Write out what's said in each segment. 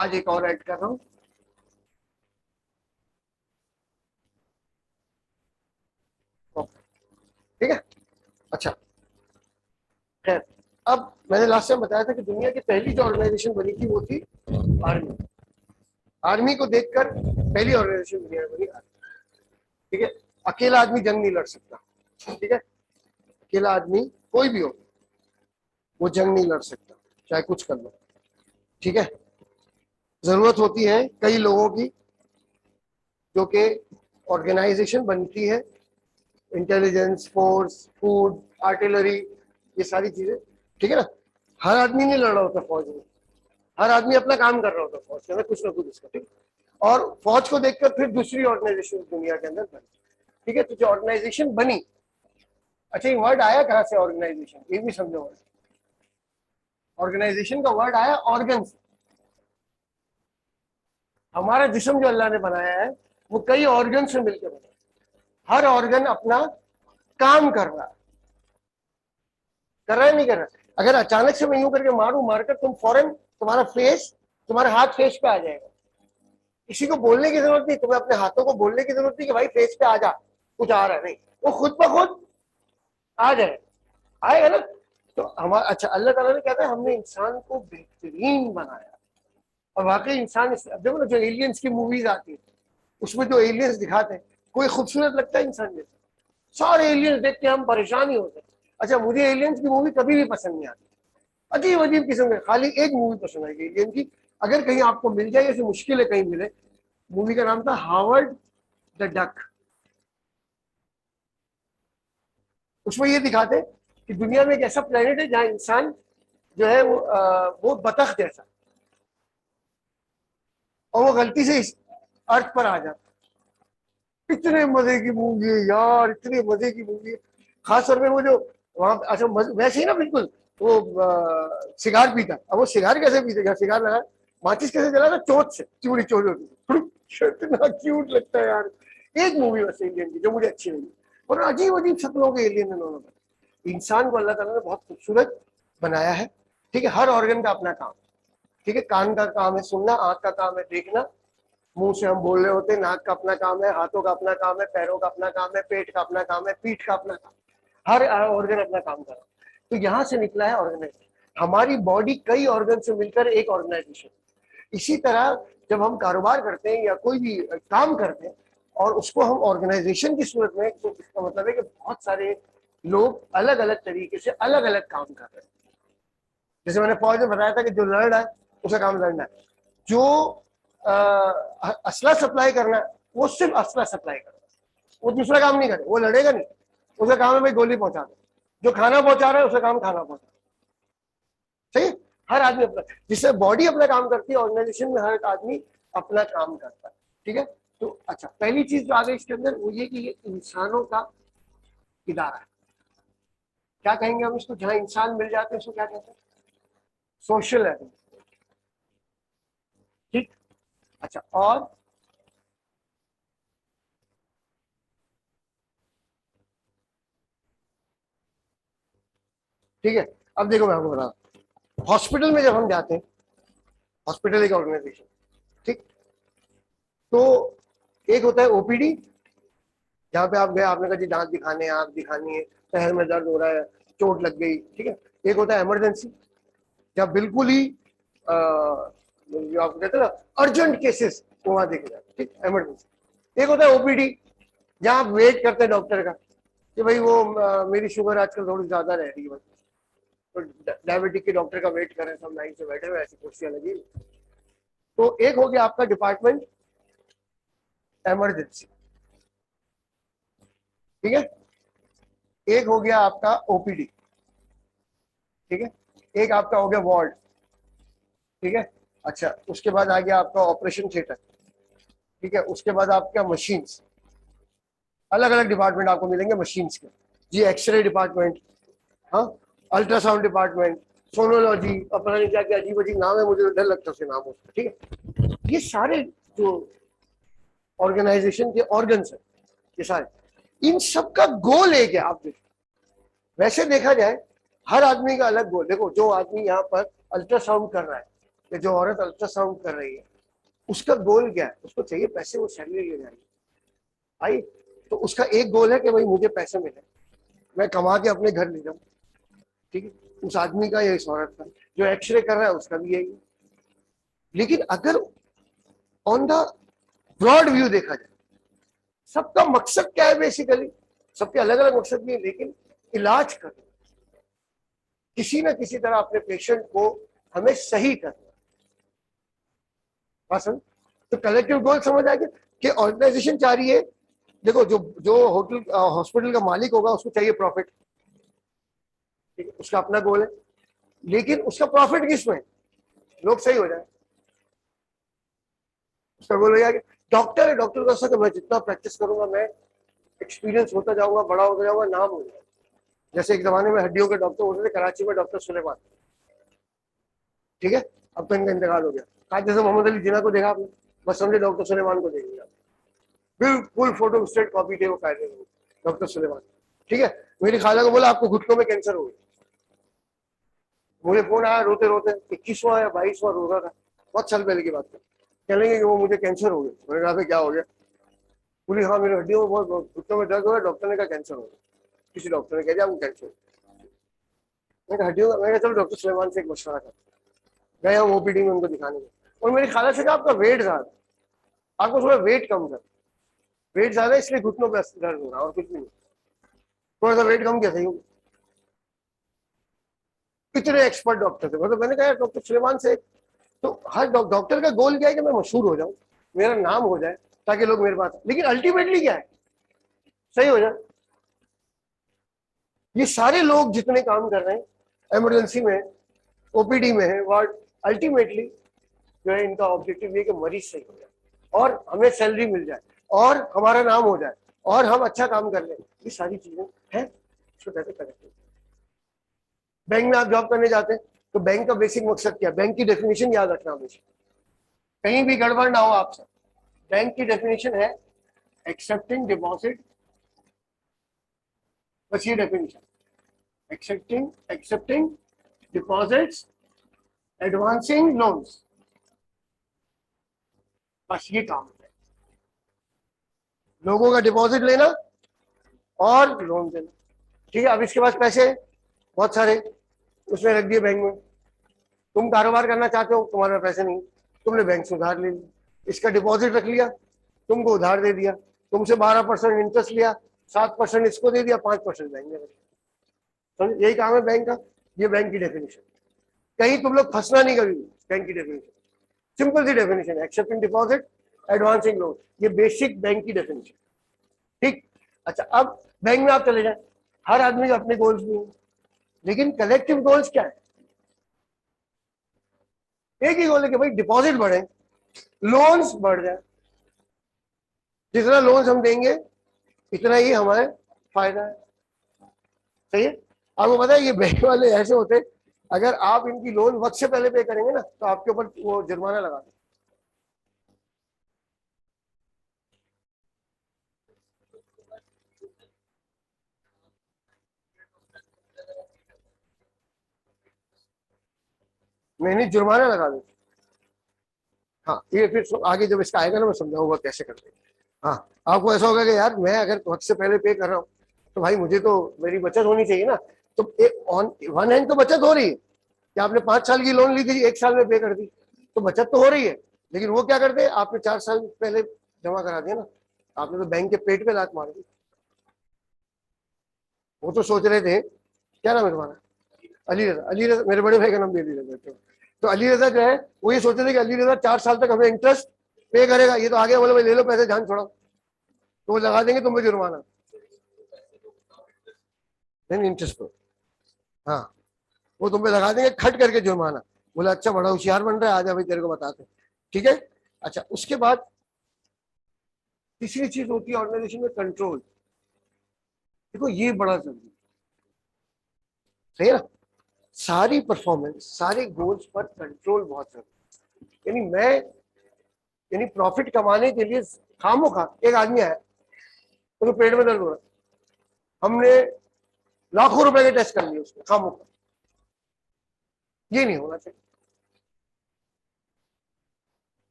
आज एक और ऐड कर रहा हूं। ठीक है, अच्छा खैर। अब मैंने लास्ट टाइम बताया था कि दुनिया की पहली जो ऑर्गेनाइजेशन बनी थी वो थी आर्मी। आर्मी को देखकर पहली ऑर्गेनाइजेशन दुनिया में बनी आर्मी। ठीक है, अकेला आदमी जंग नहीं लड़ सकता। ठीक है, अकेला आदमी कोई भी हो वो जंग नहीं लड़ सकता, चाहे कुछ कर लो। ठीक है, जरूरत होती है कई लोगों की, जो कि ऑर्गेनाइजेशन बनती है, इंटेलिजेंस फोर्स, फूड, आर्टिलरी, ये सारी चीजें। ठीक है ना, हर आदमी नहीं लड़ रहा होता फौज में, हर आदमी अपना काम कर रहा होता फौज के अंदर कुछ ना कुछ इसका। ठीक, और फौज को देखकर फिर दूसरी ऑर्गेनाइजेशन दुनिया के अंदर बनी। ठीक है, तो जो ऑर्गेनाइजेशन बनी, अच्छा ये वर्ड आया कहां से ऑर्गेनाइजेशन, ये भी समझो। ऑर्गेनाइजेशन का वर्ड आया ऑर्गन से। हमारा जिस्म जो अल्लाह ने बनाया है वो कई ऑर्गन से मिलकर बना। हर ऑर्गन अपना काम कर रहा है, कर रहा है नहीं कर रहा है। अगर अचानक से मैं यूं करके मारूं, मारकर तुम फौरन तुम्हारा फेस, तुम्हारा हाथ फेस पे आ जाएगा। किसी को बोलने की जरूरत नहीं, तुम्हें अपने हाथों को बोलने की जरूरत नहीं कि भाई फेस पे आ जा, कुछ आ रहा है, नहीं, वो खुद ब खुद आ जाए, आएगा ना। तो हमारा अच्छा, अल्लाह ताला ने कहता है हमने इंसान को बेहतरीन बनाया। और वाकई इंसान देखो ना, जो एलियंस की मूवीज आती है उसमें जो एलियंस दिखाते हैं, कोई खूबसूरत लगता है इंसान जैसा? सारे एलियंस देख के हम परेशान ही होते हैं। अच्छा, मुझे एलियंस की मूवी कभी भी पसंद नहीं आती, अजीब अजीब किस्म के। खाली एक मूवी पसंद आएगी एलियन की, अगर कहीं आपको मिल जाए, ऐसे मुश्किल है कहीं मिले। मूवी का नाम था हावर्ड द डक। उसमें ये दिखाते कि दुनिया में एक ऐसा प्लेनेट है जहां इंसान जो है वो बतख जैसा, और वो गलती से इस अर्थ पर आ जाता। इतने मजे की मूवी है यार, इतने मजे की मूवी है। खास तौर पे वो जो वहां, अच्छा वैसे ही ना बिल्कुल वो सिगार पीता। अब वो सिगार कैसे पीते, सिगार लगा, माचिस कैसे जला था, चोट से, चूड़ी चोरी होती थी। इतना क्यूट लगता है यार। एक मूवी बस इंडियन की जो मुझे अच्छी लगी, और अजीब अजीब शक्लों के एलियन इन्होंने। इंसान को अल्लाह ताला ने बहुत खूबसूरत बनाया है। ठीक है, हर ऑर्गन का अपना काम। ठीक है, कान का काम है सुनना, आंख का काम है देखना, मुंह से हम बोल रहे होते हैं, नाक का अपना काम है, हाथों का अपना काम है, पैरों का अपना काम है, पेट का अपना काम है, पीठ का अपना काम, हर ऑर्गन अपना काम कर रहा है। तो यहां से निकला है ऑर्गेनाइजेशन। हमारी बॉडी कई ऑर्गन से मिलकर एक ऑर्गेनाइजेशन। इसी तरह जब हम कारोबार करते हैं या कोई भी काम करते हैं और उसको हम ऑर्गेनाइजेशन की सूरत में, तो इसका मतलब है कि बहुत सारे लोग अलग अलग तरीके से अलग अलग काम कर रहे हैं। जैसे मैंने फौज में बताया था कि जो लड़ रहा है उसका काम लड़ना है, जो असला सप्लाई करना है वो सिर्फ असला सप्लाई करना है, वो दूसरा काम नहीं करे, वो लड़ेगा नहीं, उसका काम है भाई गोली पहुंचा दो। जो खाना पहुंचा रहा है उसका काम खाना पहुंचा। सही, हर आदमी अपना, जिससे बॉडी अपना काम करती है, ऑर्गेनाइजेशन में हर आदमी अपना काम करता है। ठीक है, तो अच्छा पहली चीज जो आ गई इसके अंदर वो ये कि ये इंसानों का इदारा है। क्या कहेंगे हम इसको, जहां इंसान मिल जाते हैं उसको क्या कहते हैं? Social administration. ठीक, अच्छा और ठीक है, अब देखो मैं आपको बता, हॉस्पिटल में जब हम जाते हैं, हॉस्पिटल एक ऑर्गेनाइजेशन। ठीक, तो एक होता है ओपीडी, जहाँ पे आप गए, आपने कहा जी दांत दिखाने हैं, आंख दिखानी है, पैर में दर्द हो रहा है, चोट लग गई। ठीक है, एक होता है इमरजेंसी, जब बिल्कुल ही जो आप कहते हैं ना अर्जेंट केसेस, तो वहां देखे जाते। ठीक, इमरजेंसी। एक होता है ओपीडी, जहाँ आप वेट करते हैं डॉक्टर का कि भाई वो मेरी शुगर आजकल थोड़ी ज्यादा रह रही है, तो डायबिटिक के डॉक्टर का वेट करें, सब लाइन से बैठे हुए, ऐसी कुर्सियां लगी। तो एक हो गया आपका डिपार्टमेंट इमरजेंसी। ठीक है, एक हो गया आपका ओपीडी। ठीक है, एक आपका हो गया वार्ड। ठीक है, अच्छा उसके बाद आ गया आपका ऑपरेशन थिएटर। ठीक है, उसके बाद आपका मशीन्स, अलग अलग डिपार्टमेंट आपको मिलेंगे मशीन्स के। जी एक्सरे डिपार्टमेंट, हाँ, अल्ट्रासाउंड डिपार्टमेंट, सोनोलॉजी, और पता नहीं क्या क्या अजीब अजीब नाम है, मुझे तो डर लगता है उसके नाम उसका। ठीक है, ये सारे जो ऑर्गेनाइजेशन के ऑर्गन्स है, ये सारे, इन सब का गोल एक है। आप देखो, वैसे देखा जाए हर आदमी का अलग गोल। देखो जो आदमी यहाँ पर अल्ट्रासाउंड कर रहा है, कि जो औरत अल्ट्रासाउंड कर रही है उसका गोल क्या है, उसको चाहिए पैसे, वो सैलरी ले जाएगी भाई। तो उसका एक गोल है कि भाई मुझे पैसे मिले, मैं कमा के अपने घर ले जाऊं, ठीक है। उस आदमी का या इस औरत का जो एक्सरे कर रहा है उसका भी यही है। लेकिन अगर ऑन द ब्रॉड व्यू देखा जाए, सबका मकसद क्या है बेसिकली, सबके अलग अलग मकसद भी है, लेकिन इलाज करना, किसी ना किसी तरह अपने पेशेंट को हमें सही करना पसंद। तो कलेक्टिव गोल समझ आ गया कि ऑर्गेनाइजेशन चाह रही है, देखो जो जो होटल हॉस्पिटल का मालिक होगा उसको चाहिए प्रॉफिट, ठीक है, उसका अपना गोल है। लेकिन उसका प्रॉफिट किसमें, लोग सही हो जाए, उसका गोल हो जाएगा। डॉक्टर है, डॉक्टर का ऐसा मैं जितना प्रैक्टिस करूंगा मैं एक्सपीरियंस होता जाऊंगा, बड़ा होता जाऊंगा, नाम हो जाएगा। जैसे एक जमाने में हड्डियों के डॉक्टर होते थे कराची में, डॉक्टर सुलेमान, ठीक है, अब तो इनका इंतकाल हो गया। आज जैसे मोहम्मद अली जिन्ना को देखा आपने, बस समझे डॉक्टर सुलेमान को देखेंगे आप, बिल्कुल फोटो स्टेट कॉपी थे वो कायदे में, डॉक्टर सुलेमान, ठीक है। मेरी खाला को बोला आपको घुटनों में कैंसर हो गया, मुझे फोन आया रोते रोते, 21वां या 22वां रोजा था, बहुत साल पहले की बात है, कहेंगे कि वो मुझे कैंसर हो गया। मैंने कहा क्या हो गया, बोली हाँ मेरी हड्डियों में बहुत घुटनों में दर्द हो रहा है, डॉक्टर ने कहा कैंसर हो गया, किसी डॉक्टर ने कह दिया आपको कैंसर। मैंने हड्डियों का, मैंने चलो डॉक्टर सुलेमान से एक मशवरा कर, गए हम ओपीडी में उनको दिखाने में, और मेरी खाला से कहा आपका वेट ज्यादा, आपको थोड़ा वेट कम कर, वेट ज्यादा इसलिए घुटनों पे दर्द हो रहा है और कुछ भी नहीं, थोड़ा सा वेट कम किया सही होगा। इतने एक्सपर्ट डॉक्टर थे, मतलब मैंने कहा डॉक्टर सुलेमान से, तो हर डॉक्टर का गोल क्या है कि मैं मशहूर हो जाऊं, मेरा नाम हो जाए, ताकि लोग मेरे पास, लेकिन अल्टीमेटली क्या है, सही हो जाए। ये सारे लोग जितने काम कर रहे हैं इमरजेंसी में, ओपीडी में है, वार्ड, अल्टीमेटली जो है इनका ऑब्जेक्टिव ये कि मरीज सही हो जाए और हमें सैलरी मिल जाए और हमारा नाम हो जाए और हम अच्छा काम कर लें, ये सारी चीजें हैं, इसको कैसे करें। बैंक में आप जॉब करने जाते हैं तो बैंक का बेसिक मकसद क्या है, बैंक की डेफिनेशन याद रखना हमेशा, कहीं भी गड़बड़ ना हो आपसे। बैंक की डेफिनेशन है एक्सेप्टिंग डिपॉजिट, बस ये definition, accepting accepting deposits, advancing loans, बस ये काम है, लोगों का डिपॉजिट लेना और लोन देना, ठीक है। अब इसके पास पैसे बहुत सारे, उसने रख दिए बैंक में, तुम कारोबार करना चाहते हो, तुम्हारे पास पैसे नहीं, तुमने बैंक से उधार ले लिया, इसका डिपॉजिट रख लिया, तुमको उधार दे दिया, तुमसे 12% इंटरेस्ट लिया, 7% इसको दे दिया, 5% बैंक ने रखा, तो यही काम है बैंक का। ये बैंक की डेफिनेशन, कहीं तुम लोग फंसना नहीं कभी, बैंक की डेफिनेशन सिंपल सी definition, accepting deposit, advancing loan, ये बेसिक बैंक की डेफिनेशन, ठीक। अच्छा, अब बैंक में आप चले जाए, हर आदमी के अपने गोल्स भी हैं, लेकिन कलेक्टिव गोल्स क्या है, एक ही गोल है कि भाई डिपॉजिट बढ़े, लोन्स बढ़ जाए, जितना लोन्स हम देंगे इतना ही हमारे फायदा है, सही है। आपको पता है ये बैंक वाले ऐसे होते हैं, अगर आप इनकी लोन वक्त से पहले पे करेंगे ना तो आपके ऊपर वो जुर्माना लगा दें। नहीं नहीं, जुर्माना लगा दें। हाँ, ये फिर आगे जब इसका आएगा ना मैं समझाऊंगा कैसे करते हैं। हाँ, आपको ऐसा होगा कि यार मैं अगर वक्त से पहले पे कर रहा हूँ तो भाई मुझे तो मेरी बचत होनी चाहिए ना, तो ऑन वन हैंड तो बचत हो रही है कि आपने 5 साल की लोन ली थी, 1 साल में पे कर दी, तो बचत तो हो रही है। लेकिन वो क्या करते हैं, आपने 4 साल पहले जमा करा दिया ना, आपने तो बैंक के पेट पे लात मार दी। वो तो सोच रहे थे, क्या नाम है तुम्हारा, अली रजा, अली रजा, मेरे बड़े भाई का नाम भी अली रजा है। तो अली रजा जो है वो ये सोच रहे थे कि अली रजा 4 साल तक हमें इंटरेस्ट पे करेगा, ये तो आगे बोले भाई ले लो पैसे जान छोड़ो, तो वो लगा देंगे तुम्हें जुर्माना, नहीं इंटरेस्ट पे, हाँ, वो तुम पे लगा देंगे खट करके जुर्माना। बोला अच्छा बड़ा होशियार बन रहा है, आजा भाई तेरे को बताते हैं, ठीक है। अच्छा, उसके बाद तीसरी चीज होती है ऑर्गेनाइजेशन में कंट्रोल, देखो ये बड़ा जरूरी है, सही है ना, सारी परफॉर्मेंस सारे गोल्स पर कंट्रोल बहुत जरूरी है। यानी मैं, यानी प्रॉफिट कमाने के लिए खामो खा एक आदमी आया, उसको पेट में दर्द हो रहा है, हमने लाखों रुपए के टेस्ट कर लिए उसको खामो खा, ये नहीं होना चाहिए।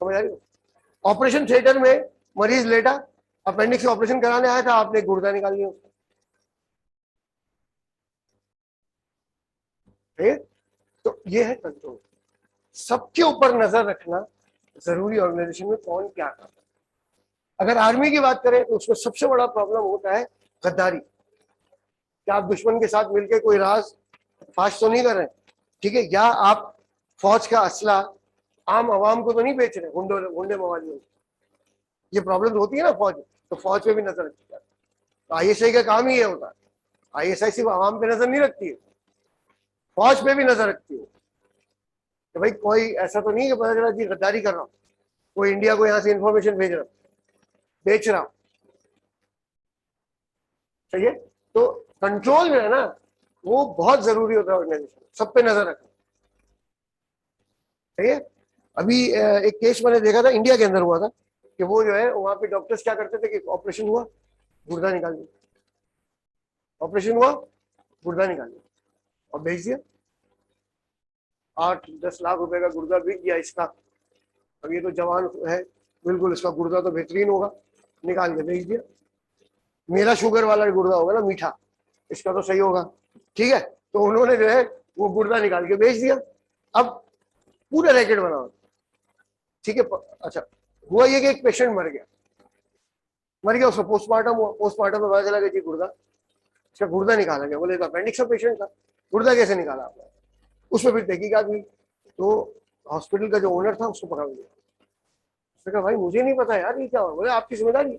समझ आ रही है? ऑपरेशन थिएटर में मरीज लेटा, अपेंडिक्स ऑपरेशन कराने आया था, आपने गुर्दा निकाल लिया उसका। ठीक है? तो ये है कंट्रोल। सबके ऊपर नजर रखना जरूरी, ऑर्गेनाइजेशन में कौन क्या कर रहा है। अगर आर्मी की बात करें तो उसमें सबसे बड़ा प्रॉब्लम होता है गद्दारी, क्या आप दुश्मन के साथ मिलकर कोई राज फाश तो नहीं कर रहे हैं, ठीक है? या आप फौज का असला आम आवाम को तो नहीं बेच रहे, गुंडे मवालियों को। ये प्रॉब्लम होती है ना फौज में, तो फौज पे भी नजर रखी जाती है। तो आईएसआई का काम ही ये होता है। आईएसआई सिर्फ आवाम पे नजर नहीं रखती है, फौज पे भी नजर रखती है कि भाई कोई ऐसा तो नहीं है कि पता चला जी गद्दारी कर रहा हूँ, कोई इंडिया को यहाँ से इंफॉर्मेशन भेज रहा, बेच रहा। सही है? तो कंट्रोल जो है ना वो बहुत जरूरी होता है ऑर्गेनाइजेशन, सब पे नजर रखना। सही है? अभी एक केस मैंने देखा था, इंडिया के अंदर हुआ था, कि वो जो है वहां पे डॉक्टर्स क्या करते थे कि ऑपरेशन हुआ, गुर्दा निकाल दिया, ऑपरेशन हुआ, गुर्दा निकाल दिया और भेज दिया। 8-10 लाख रुपए का गुर्दा बिक गया इसका। अब ये तो जवान है, बिल्कुल इसका गुर्दा तो बेहतरीन होगा, निकाल के भेज दिया। मेरा शुगर वाला गुर्दा होगा ना मीठा, इसका तो सही होगा, ठीक है? तो उन्होंने जो है वो गुर्दा निकाल के बेच दिया। अब पूरा रैकेट बना, ठीक है? अच्छा, हुआ ये कि एक पेशेंट मर गया, उसका पोस्टमार्टम हुआ, पोस्टमार्टम में पता चला कि जी गुर्दा, इसका गुर्दा निकाला गया। बोले अपेंडिक्स का पेशेंट था, गुर्दा कैसे निकाला आपने? उसमें फिर तहकीकात हुई, तो हॉस्पिटल का जो ओनर था उसको पकड़ लिया। उसने कहा भाई मुझे नहीं पता यार ये क्या हुआ। बोले आपकी जिम्मेदारी है,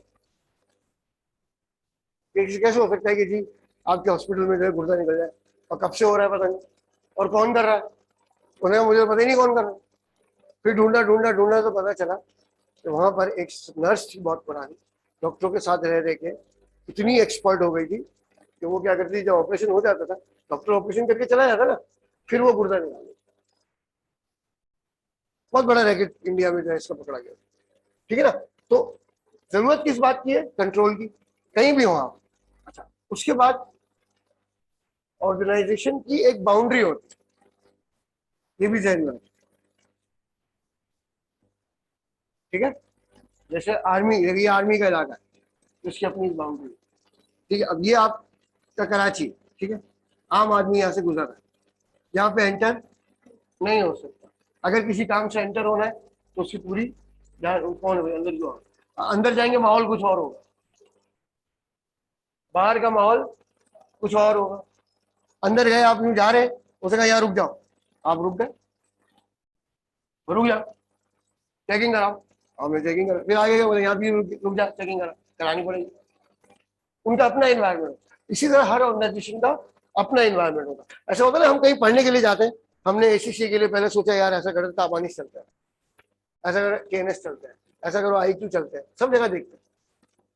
कैसे हो सकता है कि जी आपके हॉस्पिटल में जो है गुर्दा निकल जाए, और कब से हो रहा है पता नहीं, और कौन कर रहा है? उन्हें मुझे पता ही नहीं कौन कर रहा है। फिर ढूंढा ढूंढा ढूंढा तो पता चला कि वहां पर एक नर्स थी बहुत पुरानी, डॉक्टरों के साथ रह रह के इतनी एक्सपर्ट हो गई थी कि वो क्या करती थी, जब ऑपरेशन हो जाता था, डॉक्टर ऑपरेशन करके चला जाता ना, फिर वो गुर्दा निकाल। बहुत बड़ा रैकेट इंडिया में जो है इसका पकड़ा गया, ठीक है ना? तो जरूरत किस बात की है? कंट्रोल की, कहीं भी हो आप। अच्छा, उसके बाद ऑर्गेनाइजेशन की एक बाउंड्री होती है, ये भी ध्यान रखना, ठीक है? जैसे आर्मी, ये आर्मी का इलाका है, इसकी अपनी बाउंड्री, ठीक है? अब ये आपका कराची, ठीक है? आम आदमी यहाँ से गुजर रहा है, यहाँ पे एंटर नहीं हो सकता। अगर किसी काम से एंटर होना है तो उसकी पूरी कौन है अंदर, जो अंदर जाएंगे माहौल कुछ और होगा, बाहर का माहौल कुछ और होगा। अंदर गए, आप यूं जा रहे, उसने कहा यार रुक जाओ, आप रुक गए, रुक जाओ, चेकिंग कराओ, हमने चेकिंग करा, फिर आगे गए, बोले यहाँ भी रुक जा, चेकिंग करा, करानी पड़ेगी। उनका अपना इन्वायरमेंट। इसी तरह हर ऑर्गेनाइजेशन का अपना इन्वायरमेंट होता है। ऐसा होता है ना, हम कहीं पढ़ने के लिए जाते हैं, हमने एसीसी के लिए पहले सोचा यार ऐसा करें ताबानिस चलता है, ऐसा करें केएनएस चलता है, ऐसा करो आईक्यू चलते हैं, सब जगह देखते हैं।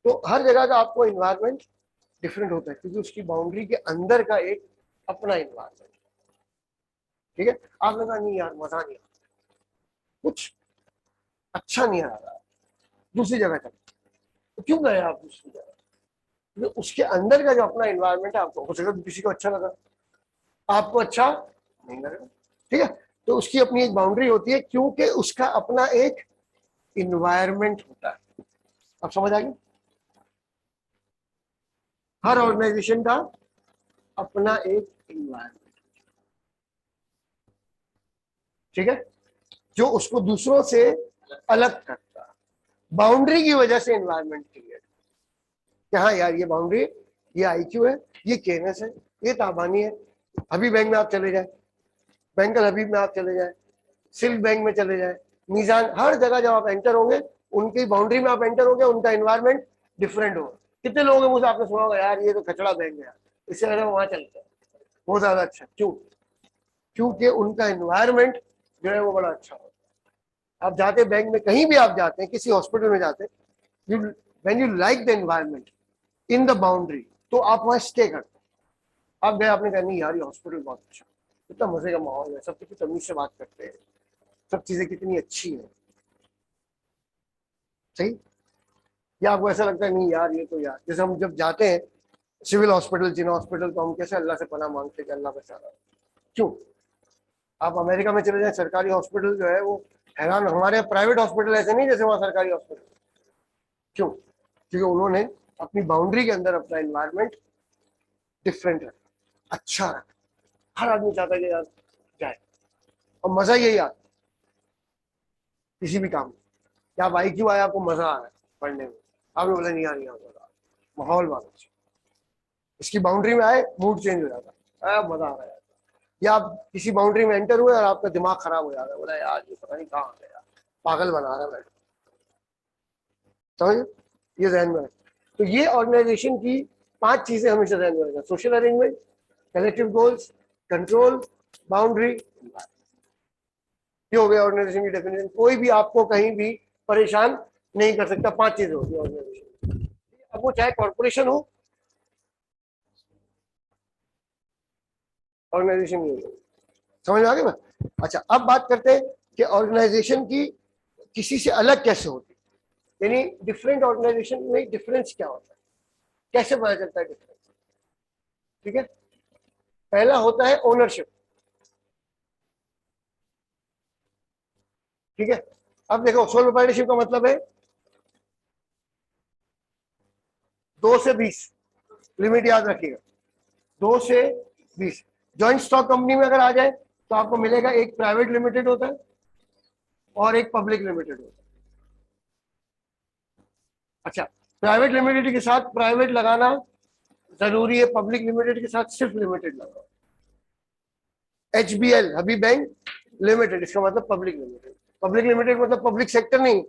तो हर जगह का आपको इन्वायरमेंट डिफरेंट होता है, क्योंकि उसकी बाउंड्री के अंदर का एक अपना इन्वायरमेंट, ठीक है? आपने कहा नहीं यार मजा नहीं आ रहा, कुछ अच्छा नहीं आ रहा, दूसरी जगह चलते, तो क्यों गए आप दूसरी जगह? तो उसके अंदर का जो अपना इन्वायरमेंट है, आपको हो सकता है किसी को अच्छा लगा, आपको अच्छा नहीं लगेगा, ठीक है? तो उसकी अपनी एक बाउंड्री होती है, क्योंकि उसका अपना एक इन्वायरमेंट होता है। अब समझ आ गया? हर ऑर्गेनाइजेशन का अपना एक इन्वायरमेंट, ठीक है, जो उसको दूसरों से अलग करता है। बाउंड्री की वजह से इन्वायरमेंट क्रिएट, कि हाँ यार ये बाउंड्री, ये आईक्यू है, ये केएनएस है, ये ताबानी है। अभी बैंक में आप चले जाए, बैंकल हबीब में आप चले जाए, सिल्क बैंक में चले जाए, मीजान, हर जगह जब आप एंटर होंगे, उनकी बाउंड्री में आप एंटर होंगे, उनका इन्वायरमेंट डिफरेंट होगा। कितने लोगों के मुंह से आपने सुना होगा यार ये तो कचड़ा बैंक है, इससे अगर वहां चलते हैं वो ज्यादा अच्छा। क्यों? क्योंकि उनका इन्वायरमेंट जो है वो बड़ा अच्छा होता है। आप जाते बैंक में, कहीं भी आप जाते हैं, किसी हॉस्पिटल में जाते हैं, you when you like the environment in the boundary, तो आप वहां स्टे करते हैं। आप गए, आपने कहा नहीं यार ये हॉस्पिटल बहुत अच्छा, कितना मजे का माहौल है, सब कितनी तमीज से बात करते हैं, सब चीजें कितनी अच्छी है, सही? या आपको ऐसा लगता है नहीं यार ये तो, यार जैसे हम जब जाते हैं सिविल हॉस्पिटल, जिन हॉस्पिटल, तो हम कैसे अल्लाह से पनाह मांगते हैं कि अल्लाह बचा रहा है। क्यों? आप अमेरिका में चले जाए, सरकारी हॉस्पिटल जो है वो हैरान, हमारे प्राइवेट हॉस्पिटल ऐसे नहीं जैसे वहां सरकारी हॉस्पिटल। क्यों? क्योंकि उन्होंने अपनी बाउंड्री के अंदर अपना एनवायरनमेंट डिफरेंट रखा, अच्छा रखा। हर आदमी चाहता है कि यार जाए, और मजा यही आता किसी भी काम में। या आप IQ आया, आपको मजा आ रहा है पढ़ने में, आपने बोला नहीं आ रही, माहौल बहुत अच्छा, इसकी बाउंड्री में आए मूड चेंज हो जाता है, मजा आ रहा है। या आप किसी बाउंड्री में एंटर हुए और आपका दिमाग खराब हो जाता है, बोला यार ये पता नहीं कहाँ आ गया, पागल बना रहा है। समझ, ये जहन में है। तो ये ऑर्गेनाइजेशन की 5 चीजें हमेशा जहन में रखना: social arrangement, collective goals, control, boundary. ये हो गया ऑर्गेनाइजेशन की डेफिनेशन। कोई भी आपको कहीं भी परेशान नहीं कर सकता। 5 चीजें होती है ऑर्गेनाइजेशन। अब वो चाहे कॉर्पोरेशन हो, ऑर्गेनाइजेशन नहीं हो। समझ में आ गया? अच्छा, अब बात करते हैं कि ऑर्गेनाइजेशन की किसी से अलग कैसे होती है, यानी डिफरेंट ऑर्गेनाइजेशन में डिफरेंस क्या होता है, कैसे पता चलता है डिफरेंस। ठीक है, पहला होता है ओनरशिप। ठीक है, अब देखो सोल प्रोप्राइटरशिप का मतलब है 2 से 20, लिमिट याद रखिएगा, 2 से 20। ज्वाइंट स्टॉक कंपनी में अगर आ जाए तो आपको मिलेगा एक प्राइवेट लिमिटेड होता है और एक पब्लिक लिमिटेड होता है। अच्छा, प्राइवेट लिमिटेड के साथ प्राइवेट लगाना जरूरी है, पब्लिक लिमिटेड के साथ सिर्फ लिमिटेड लगाओ। HBL, हबी बैंक लिमिटेड, इसका मतलब पब्लिक लिमिटेड। पब्लिक लिमिटेड मतलब पब्लिक सेक्टर नहीं।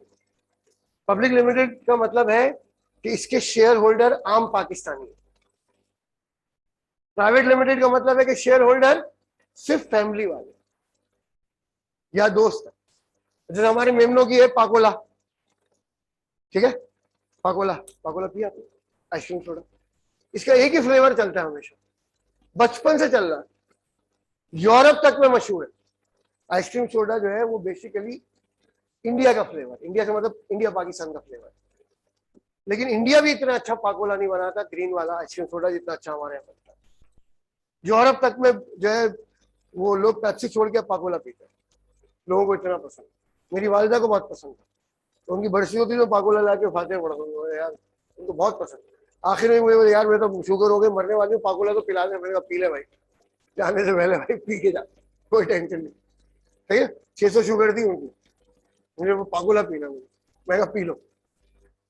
पब्लिक लिमिटेड का मतलब है कि इसके शेयर होल्डर आम पाकिस्तानी है। प्राइवेट लिमिटेड का मतलब है कि शेयर होल्डर सिर्फ फैमिली वाले या दोस्त। जैसे हमारे मेमनों की है पाकोला। ठीक है, पाकोला, पाकोला पिया आपने? आइसक्रीम सोडा, इसका एक ही फ्लेवर चलता है हमेशा, बचपन से चल रहा है, यूरोप तक में मशहूर है। आइसक्रीम सोडा जो है वो बेसिकली इंडिया का फ्लेवर, इंडिया का मतलब इंडिया पाकिस्तान का फ्लेवर। लेकिन इंडिया भी इतना अच्छा पाकोला नहीं बनाता ग्रीन वाला आइसक्रीम सोडा जितना अच्छा हमारे यहाँ बनता है। यूरोप तक में जो है वो लोग पेप्सी छोड़ के पाकोला पीते हैं, लोगों को इतना पसंद। मेरी वालिदा को बहुत पसंद था, तो उनकी बरसी होती तो पाकोला ला के खाते पड़ा यार, उनको बहुत पसंद। आखिर में मुझे बोले यार मैं तो शुगर हो गई, मरने वाली हूँ, पाकोला तो पिला दे। मैंने कहा पी ले भाई, जाने से पहले भाई पी के जा, कोई टेंशन नहीं। ठीक है, 600 शुगर थी उनकी, मुझे वो पाकोला पीना, मुझे मैं कहा पी लो।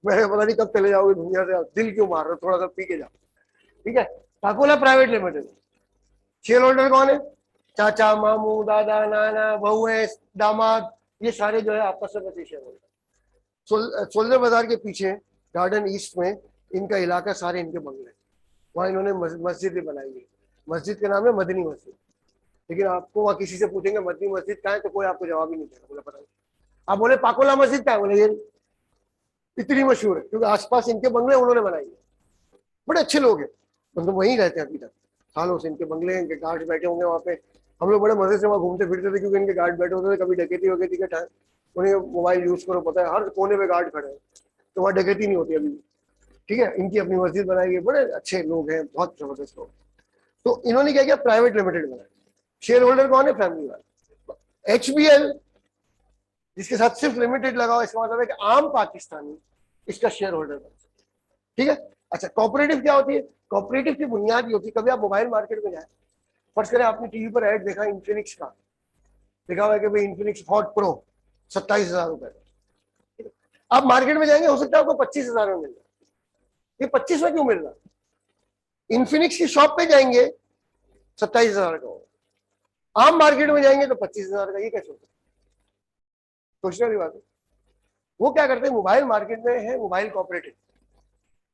मैंने पता नहीं कब चले जाओगे दुनिया से, दिल क्यों मार रहे हो, थोड़ा सा पी के जाओ। ठीक है, Pakola private limited. Share holder कौन है? चाचा, मामू, दादा, नाना, बहू है, दामाद, ये सारे जो है आपस में 25 शेयर होल्डर। सोल्जर बाजार के पीछे गार्डन ईस्ट में इनका इलाका, सारे इनके बंगले, वहां इन्होंने मस्जिद भी बनाई है। मस्जिद का नाम है मदनी मस्जिद। लेकिन आपको वहां किसी से पूछेंगे मदनी मस्जिद कहाँ है, तो कोई आपको जवाब ही नहीं देगा, बोला पता नहीं। आप बोले पाकोला मस्जिद क्या है, बोले ये इतनी मशहूर है क्योंकि आसपास इनके बंगले उन्होंने बनाई है। बड़े अच्छे लोग हैं, मतलब वहीं रहते हैं अभी तक, सालों से इनके बंगले, इनके गार्ड बैठे होंगे वहाँ पे। हम लोग बड़े मजे से वहाँ घूमते फिरते थे क्योंकि इनके गार्ड बैठे होते थे। कभी डकैती वकैती के टाइम उन्हें मोबाइल यूज करो, पता है हर कोने में गार्ड खड़े हैं, तो वहाँ डकैती नहीं होती अभी भी। ठीक है, इनकी अपनी मस्जिद बनाई है, बड़े अच्छे लोग हैं, बहुत जबरदस्त लोग। तो इन्होंने क्या किया, प्राइवेट लिमिटेड बनाया। शेयर होल्डर कौन है? फैमिली वाले। HBL जिसके साथ सिर्फ लिमिटेड लगाओ, इसका मतलब है कि आम पाकिस्तानी इसका शेयर होल्डर बन सकता है। ठीक है, अच्छा कोऑपरेटिव क्या होती है? कोऑपरेटिव की बुनियाद ये होती है, कभी आप मोबाइल मार्केट में जाए, फर्ज करें आपने टीवी पर ऐड देखा इन्फिनिक्स का, लिखा हुआ है कि भाई इन्फिनिक्स हॉट प्रो 27,000 रुपए। आप मार्केट में जाएंगे, हो सकता है आपको 25,000 में मिल जाए। ये 25 में क्यों मिल रहा? इन्फिनिक्स की शॉप पे जाएंगे 27,000 का होगा, आम मार्केट में जाएंगे तो 25,000 का। ये कैसे होता है? सोचने वाली बात है। वो क्या करते हैं, मोबाइल मार्केट में है मोबाइल कोऑपरेटिव,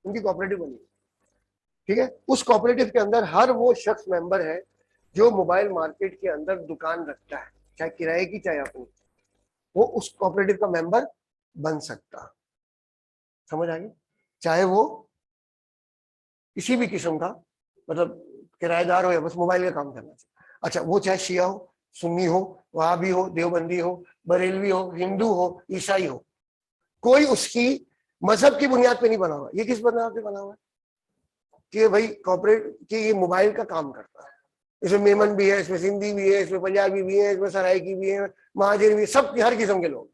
उनकी कोऑपरेटिव बनी। ठीक है, उस कोऑपरेटिव के अंदर हर वो शख्स मेंबर है जो मोबाइल मार्केट के अंदर दुकान रखता है, चाहे किराए की चाहे अपनी, वो उस कोऑपरेटिव का मेंबर बन सकता। समझ आ गई? चाहे वो किसी भी किस्म का, मतलब किराएदार हो या बस मोबाइल का काम करना चाहिए। अच्छा, वो चाहे शिया हो, सुन्नी हो, वहाबी हो, देवबंदी हो, बरेलवी हो, हिंदू हो, ईसाई हो, कोई उसकी मजहब की बुनियाद पे नहीं बना हुआ। ये किस बुनियाद पे बना हुआ है कि भाई कॉर्पोरेट कि ये मोबाइल का काम करता है, इसमें मेमन भी है, इसमें सिंधी भी है, इसमें पंजाबी भी है, इसमें सराइकी भी है, महाजन भी है, सब हर किस्म के लोग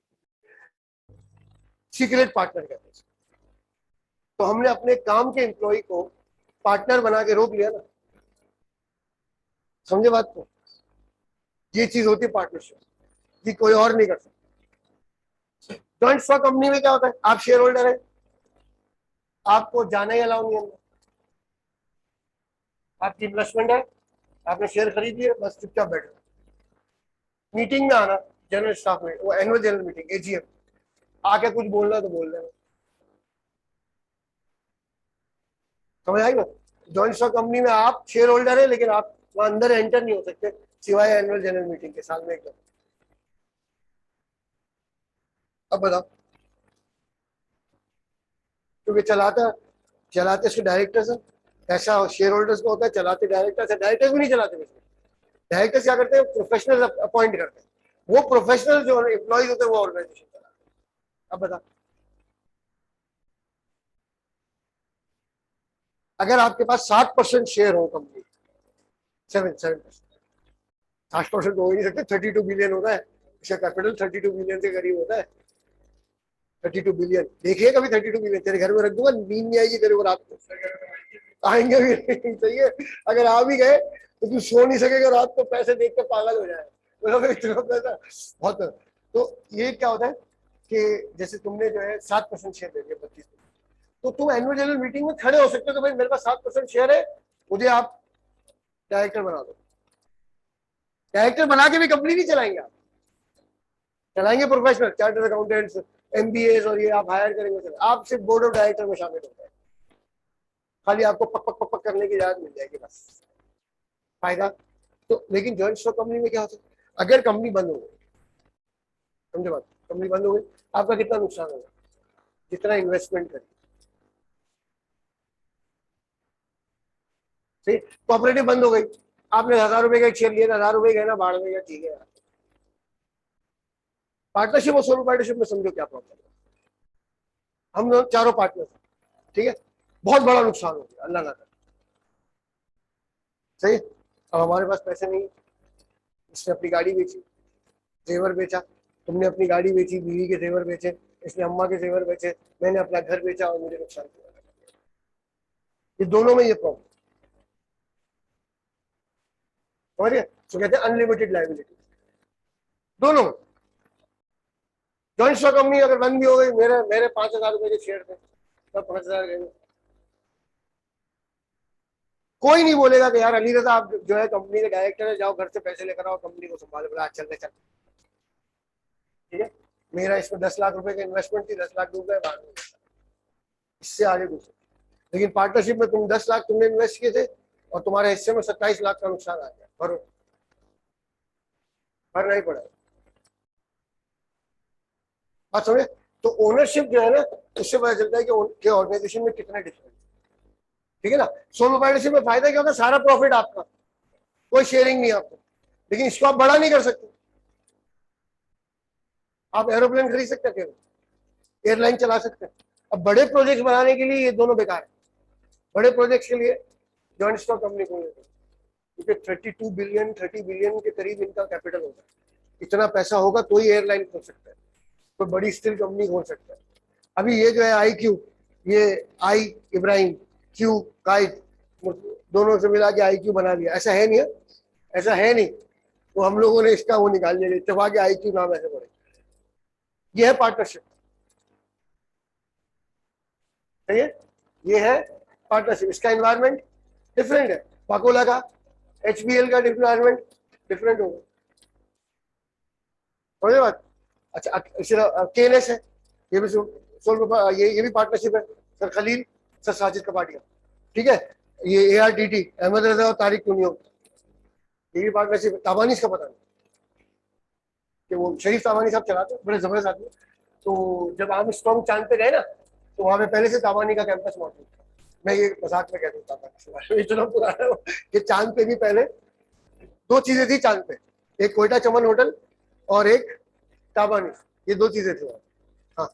सीक्रेट पार्टनर कहते हैं। तो हमने अपने काम के एम्प्लॉय को पार्टनर बना के रोक लिया ना, समझे बात को? ये चीज होती है पार्टनरशिप, कि कोई और नहीं कर सकता। जॉइंट स्टॉक कंपनी में क्या होता है, आप शेयर होल्डर है, आपको जाना ही अलाउ नहीं है, आपकी इन्वेस्टमेंट है, आपने शेयर खरीद लिए, बस चुपचाप बैठो। मीटिंग में आना, जनरल स्टाफ में, वो एनुअल जनरल मीटिंग एजीएम, आके कुछ बोलना तो बोल देना, समझ आई ना? जॉइंट स्टॉक कंपनी में आप शेयर होल्डर है, लेकिन आप वहां अंदर एंटर नहीं हो सकते सिवाय एनुअल जनरल मीटिंग के, साल में एक बार। अब बताओ, क्योंकि चलाते इसके डायरेक्टर्स है, ऐसा शेयर होल्डर्स को होता है, चलाते डायरेक्टर्स है, डायरेक्टर्स भी नहीं चलाते। डायरेक्टर्स क्या करते हैं, प्रोफेशनल अपॉइंट करते हैं, वो प्रोफेशनल जो एम्प्लॉइज होते हैं वो ऑर्गेनाइजेशन चलाते हैं। अब बता, अगर आपके पास 60% शेयर हो कंपनी, 7% 60% तो हो ही नहीं सकते, 32 बिलियन होता है इसका कैपिटल, 32 बिलियन के करीब होता है। 32 बिलियन देखिए कभी, 32 बिलियन तेरे घर में रख दूंगा, नींद नहीं आएगी तेरे को रात को, आएंगे भी नहीं, सही है? अगर आ भी गए तो तू सो नहीं सकेगा रात को, पैसे देख के पागल हो जाए, मतलब इतना पैसा बहुत है। तो ये क्या होता है कि जैसे तुमने जो है 7% शेयर दे दिया 32, तो तुम एनुअल जनरल मीटिंग में खड़े हो सकते हो कि भाई मेरे पास 7% शेयर है, मुझे आप डायरेक्टर बना दो। डायरेक्टर बना के भी कंपनी नहीं चलाएंगे आप, चलाएंगे प्रोफेशनल चार्टर्ड अकाउंटेंट्स, एमबीए, और ये आप हायर करेंगे, आप सिर्फ बोर्ड ऑफ डायरेक्टर में शामिल हो जाए, खाली आपको पक पक पक पक करने की इजाजत मिल जाएगी, बस फायदा। तो लेकिन जॉइंट स्टॉक कंपनी में क्या होता है, अगर कंपनी बंद हो गई, समझे बात, कंपनी बंद हो गई, आपका कितना नुकसान होगा, जितना इन्वेस्टमेंट करें, सही। कोऑपरेटिव बंद हो गई, आपने 1000 रुपए का एक शेयर लिया, 1000 रुपए गए ना बाढ़ में गया, ठीक है यार। पार्टनरशिप और सोलो पार्टनरशिप में समझो क्या प्रॉब्लम है, हम लोग चारों पार्टनर, ठीक है, बहुत बड़ा नुकसान हो गया, अल्लाह ना करे, सही। अब हमारे पास पैसे नहीं, इसने अपनी गाड़ी बेची, जेवर बेचा, तुमने अपनी गाड़ी बेची, बीवी के जेवर बेचे, इसने अम्मा के जेवर बेचे, मैंने अपना घर बेचा और मुझे नुकसान किया, ये दोनों में ये प्रॉब्लम, समझ गए? तो कहते हैं अनलिमिटेड लाइबिलिटी दोनों में। जॉइंट स्टॉक कंपनी अगर बंद भी हो गई, मेरे मेरे 5000 रुपए के शेयर थे, तब 5000 गए, कोई नहीं बोलेगा कि यार अली रजा आप जो है कंपनी के डायरेक्टर है, जाओ घर से पैसे लेकर आओ, कंपनी को संभालो, बोला चल चल, ठीक है। मेरा इसमें 10 लाख रुपए का इन्वेस्टमेंट थी, 10 लाख डूब गए बाद में, इससे आगे कुछ। लेकिन पार्टनरशिप में तुम 10 लाख तुमने इन्वेस्ट किए थे और तुम्हारे हिस्से में 27 लाख का नुकसान आ गया, भरो, भरना ही पड़ेगा, बात समझे? तो ओनरशिप जो है ना, उससे पता चलता है कि ऑर्गेनाइजेशन में कितना डिफरेंस, ठीक है ना? सोलो पार्टनरशिप में फायदा क्या होता है, सारा प्रॉफिट आपका, कोई शेयरिंग नहीं आपको, लेकिन इसको आप बड़ा नहीं कर सकते। आप एरोप्लेन खरीद सकते हैं, एयरलाइन चला सकते हैं। अब बड़े प्रोजेक्ट बनाने के लिए ये दोनों बेकार है, बड़े प्रोजेक्ट के लिए जॉइंट स्टॉक कंपनी को लेते हैं, क्योंकि 30 बिलियन के करीब इनका कैपिटल होता है, इतना पैसा होगा तो ही एयरलाइन खोल सकता है, कोई बड़ी स्टील कंपनी खोल सकता है। अभी ये जो है आई क्यू, ये आई इब्राहिम, क्यू काइट, दोनों से मिला के आई क्यू बना दिया, ऐसा है नहीं है, ऐसा है नहीं, तो हम लोगों ने इसका वो निकाल लिया, इत्तेफाक आई क्यू नाम ऐसे पड़े, ये है पार्टनरशिप, सही है, ये है पार्टनरशिप। इसका एनवायरमेंट डिफरेंट है, पाकोला का, एचबीएल का एनवायरमेंट डिफरेंट होगा, समझे बात? अच्छा, केएनएस है, ये भी ये भी पार्टनरशिप है, सर खलील, सर साजिद कपाटिया, ठीक है। ये एआरटीटी, अहमद रजा और तारिक कुनियो, ये भी पार्टनरशिप है। ताबानी का पता नहीं, कि वो शरीफ ताबानी साहब चलाते हैं, बड़े जबरदस्त आदमी। तो जब हम स्ट्रॉन्ग चांद पे गए ना, तो वहां पे पहले से ताबानी का कैंपस मौजूद था, मैं ये मजाक में कह देता था, इतना पुराना है कि चांद पे भी पहले दो चीजें थी चांद पे, एक कोयटा चमन होटल और एक ताबानी, ये दो चीजें थी। हाँ,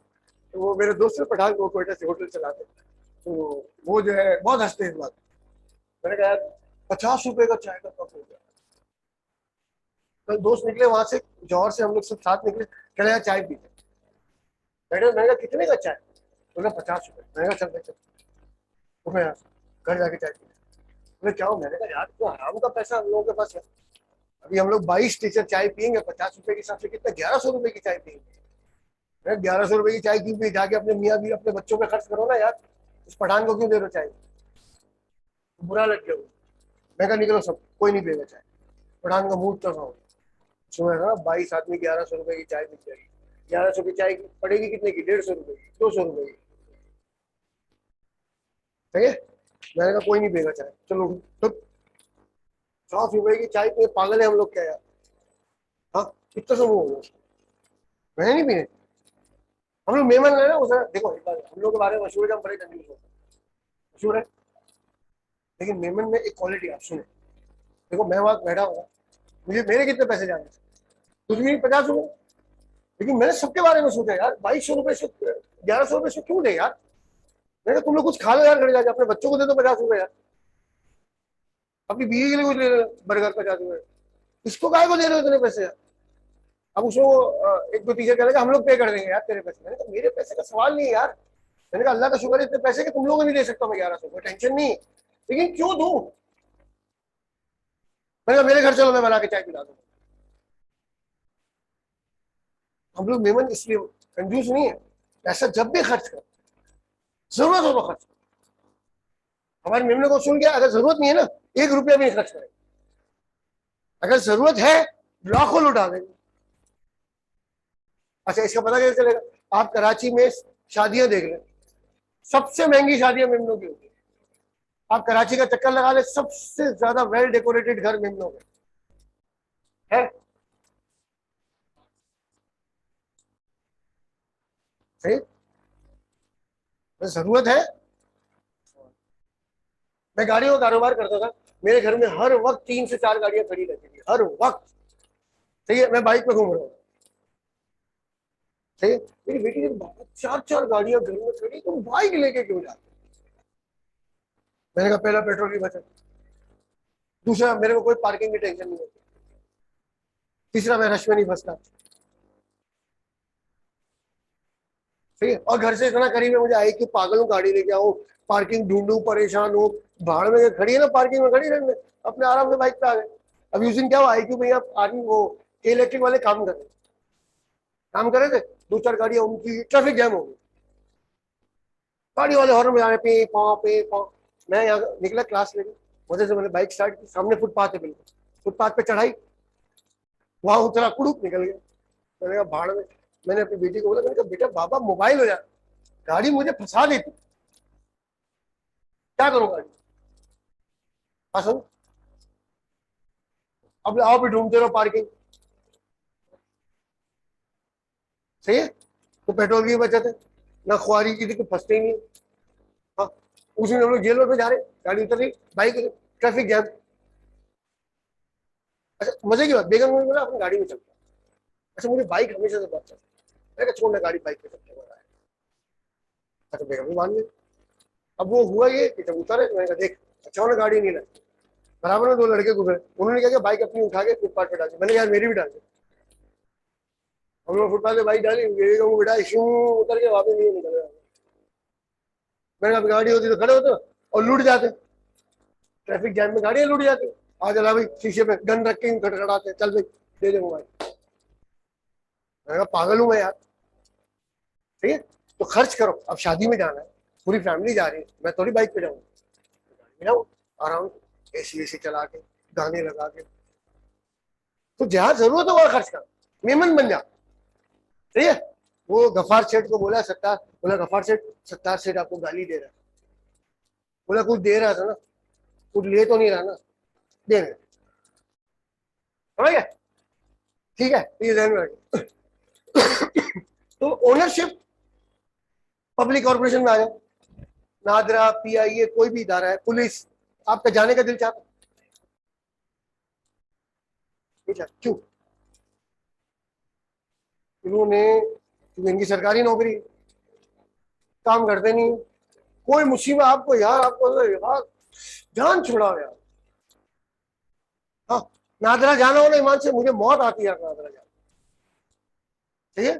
तो वो मेरे दोस्त ने पठान, वो कोयटा से होटल चलाते, तो वो जो है बहुत हंसते हैं इस बात। मैंने कहा 50 रुपए का चाय का कप हो गया, कल दोस्त निकले वहां से, जौहर से, हम लोग सब साथ निकले, चले यार चाय पीते। मैंने कहा कितने का चाय? बोला 50 रुपए। मैंने कहा चल चल, तो मैं घर जाके चाय पी। बोले क्या हो? मैंने कहा यार तो हराम का पैसा हम लोगों के पास है। अभी हम लोग 22 टीचर चाय पियेंगे, 50 रुपए के हिसाब से कितना, 1100 रुपए की चाय पियेंगे। 1100 रुपए की चाय क्यों पी? जाके अपने मियाँ भी अपने बच्चों पे खर्च करो ना यार, इस पठान को क्यों दे रहे हो चाय? बुरा लग गया। मैं कहा निकलो सब, कोई नहीं पिएगा चाय। पठान का मूड तो हो। सुबह ना 22 आदमी 1100 रुपए की चाय मिल जाएगी। 1100 की चाय पड़ेगी कितने की? 150 रुपए की, 200 रुपए की। ठीक है, मैंने कहा कोई नहीं पिएगा चाय, चलो। तो 100 रुपए की चाय पे पागल है हम लोग क्या यार? हाँ, कितना समूह हो गया? मैंने नहीं पिए। हम लोग मेहमान लाए ना उसे, देखो एक बात हम लोग के बारे में मशहूर है, हम बड़े कंजूस होते हैं, मशहूर है। लेकिन मेमन में एक क्वालिटी आप सुने। देखो मैं वहां बैठा हुआ, मुझे मेरे कितने पैसे जाने थे? कुछ भी नहीं, 50 रुपए। लेकिन मैंने सबके बारे में सोचा यार, 2200 रुपए से, 1100 रुपए से क्यों दे यार? मैंने कहा तुम लोग कुछ खा लो यार, घर जाके अपने बच्चों को दे दो 50 रुपए यार, अपनी बीवी के लिए कुछ ले लो, बर्गर 50 रुपए। इसको काय को दे रहे हो इतने पैसे यार? अब उसको एक दो टीचर कह रहे हम लोग पे कर देंगे यार तेरे पैसे। मैंने कहा मेरे पैसे का सवाल नहीं है यार। मैंने कहा अल्लाह का शुक्र है इतने पैसे कि तुम लोगों को नहीं दे सकता मैं 1100, कोई टेंशन नहीं है, लेकिन क्यों दूं? मैंने कहा मेरे घर चलो, मैं बना के चाय पिला दूंगा। हम लोग मेमन इसलिए कंजूस नहीं है, पैसा जब भी खर्च कर, जरूरत हो तो खर्च कर। हमारे मेमने को सुन गया, अगर जरूरत नहीं है ना, 1 रुपया भी नहीं खर्च करेंगे। अगर जरूरत है, लाखों लुटा देंगे। अच्छा इसका पता कैसे चलेगा? आप कराची में शादियां देख लें, सबसे महंगी शादियां मेमनों की होती है। आप कराची का चक्कर लगा ले, सबसे ज्यादा वेल डेकोरेटेड घर मेमनों में है। सही, तो जरूरत है। मैं गाड़ियों का कारोबार करता था, मेरे घर में हर वक्त 3 से 4 गाड़ियां खड़ी रहती थी, हर वक्त। सही है, मैं बाइक पे घूम रहा हूँ। सही है, मेरी बेटी ने 4 4 गाड़ियां घर में खड़ी, तुम बाइक लेके क्यों जाते? मैंने कहा पहला पेट्रोल की बचत, दूसरा मेरे को कोई पार्किंग की टेंशन नहीं होती, तीसरा मैं रश में नहीं फंसता। ठीक है, और घर से इतना करीब है, मुझे आई कि पागल हूँ गाड़ी लेके आओ, पार्किंग ढूंढू, परेशान हूँ। भाड़ में खड़ी है ना, पार्किंग में खड़ी रहने, अपने आराम से बाइक पे आ गए। अभी उस दिन क्या हुआ, आई क्यों भैया आदमी वो इलेक्ट्रिक वाले काम कर रहे थे, 2 4 गाड़ियां उनकी, ट्रैफिक जैम हो गई। गाड़ी वाले हॉर्न बजा रहे, पे पा। मैं यहाँ निकला क्लास लेके, वजह से मैंने बाइक स्टार्ट की, सामने फुटपाथ है बिल्कुल, फुटपाथ पे चढ़ाई, वहां उतरा, कुड़ूक निकल गया। मैंने कहा भाड़ में। मैंने अपनी बेटी को बोला, मैंने कहा बेटा बाबा मोबाइल हो जाए, गाड़ी मुझे फंसा देती, क्या करूँ गाड़ी? हाँ सर, अब आओ भी ढूंढते रहो पार्किंग। सही है, तो पेट्रोल की बचत है, ना खुआरी की थी कि फंसते ही नहीं। हाँ, उसी में हम लोग जेल रोड पे जा रहे, गाड़ी उतर रही, बाइक, ट्रैफिक जैम। अच्छा मजे की बात, बेगम ने बोला अपन गाड़ी में चलते हैं। अच्छा मुझे बाइक हमेशा से बहुत पसंद, मैंने कहा छोड़ ना, गाड़ी बाइक पे चलते हैं। अच्छा बेगम भी मान गई। अब वो हुआ ये कि जब उतरे तो मैंने कहा देख, अच्छा उन्होंने गाड़ी नहीं लाई, बराबर में 2 लड़के गुजरे, उन्होंने क्या किया, बाइक अपनी उठा के फुटपाथ पे डाल दी। मैंने यार मेरी भी डाल दी। हम लोग फुटपाथ पे बाइक डाली, बेगम बिठा, शू उतर के वापस नहीं निकल गया। मैंने कहा गाड़ी होती तो खड़े होते और लूट जाते, ट्रैफिक जैम में गाड़ियां लूट जाती। आ चला भाई, शीशे पे गन रख के खटखटाते, चल भाई दे दे मोबाइल। मैंने कहा पागल हूं मैं यार। ठीक है, तो खर्च करो। अब शादी में जाना है, पूरी फैमिली जा रही है, मैं थोड़ी बाइक पे जाऊंगा, गाड़ी में जाऊँ आराम से, एसी चला के, गाने लगा के। तो जहां जरूरत है वहां खर्च कर, मेमन बन जा। सही है, वो गफार सेठ को बोला सत्तार, बोला गफार सेठ, सत्तार सेठ आपको गाली दे रहा है। बोला कुछ दे रहा था ना, कुछ ले तो नहीं रहा ना, दे रहे। समझ गया? ठीक है, तो ये ध्यान में रखिए। तो ओनरशिप पब्लिक कॉर्पोरेशन में आ जाए, नादरा, पीआईए, कोई भी इदारा है, पुलिस, आपका जाने का दिल चाहता है? क्यों? इन्होंने, क्योंकि इनकी सरकारी नौकरी, काम करते नहीं, कोई मुसीबत आपको यार, आपको यार जान छुड़ाओ यार। हाँ, नादरा जाना हो ना ईमान से, मुझे मौत आती है नादरा जाना। ठीक है,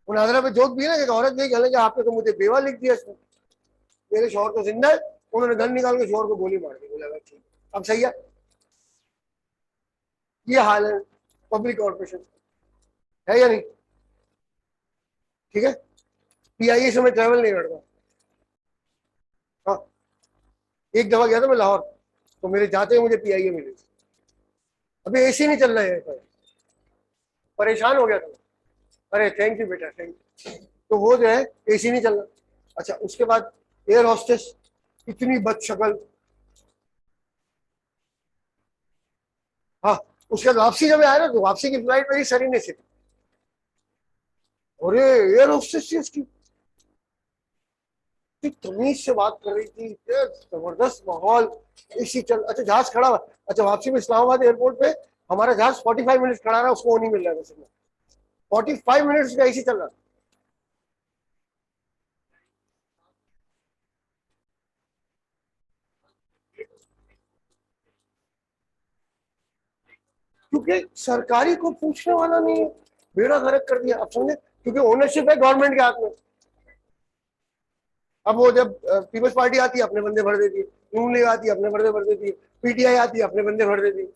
वो नादरा पे जोक भी है ना, एक औरत नहीं कहने आपने तो मुझे बेवा लिख दिया इसमें, मेरे शोहर तो जिंदा है, उन्होंने गन निकाल के शोहर को गोली मार दी। बोला ठीक, अब सही है। ये हाल है पब्लिक कॉर्पोरेशन, है या नहीं? ठीक है, पीआईए से मैं ट्रैवल नहीं करता। हाँ, एक दफा गया था मैं लाहौर, तो मेरे जाते हुए मुझे पीआईए मिली। अभी एसी नहीं चल रहा है, परेशान हो गया था। अरे थैंक यू बेटा, थैंक यू। तो वो जो है एसी नहीं चल रहा। अच्छा, उसके बाद एयर हॉस्टेस इतनी बदशक्ल। हाँ, उसके बाद वापसी जब आया ना, तो वापसी की फ्लाइट मेरी सरीने से थी। अरे एयर होस्टेस थी उसकी, तमीज से बात कर रही थी, जबरदस्त माहौल, एसी चल। अच्छा, जहाज खड़ा हुआ। अच्छा, वापसी में इस्लामाबाद एयरपोर्ट पे हमारा जहाज 45 मिनट खड़ा रहा, उसको वो नहीं मिल रहा था। 45 मिनट का एसी चल रहा। क्योंकि सरकारी को पूछने वाला नहीं है, बेड़ा गर्क कर दिया। अब समझे, क्योंकि ओनरशिप है गवर्नमेंट के हाथ में। अब वो जब पीपल्स पार्टी आती है अपने बंदे भर देती है, नून लीग आती है अपने बंदे भर देती है, पीटीआई आती है अपने बंदे भर देती है।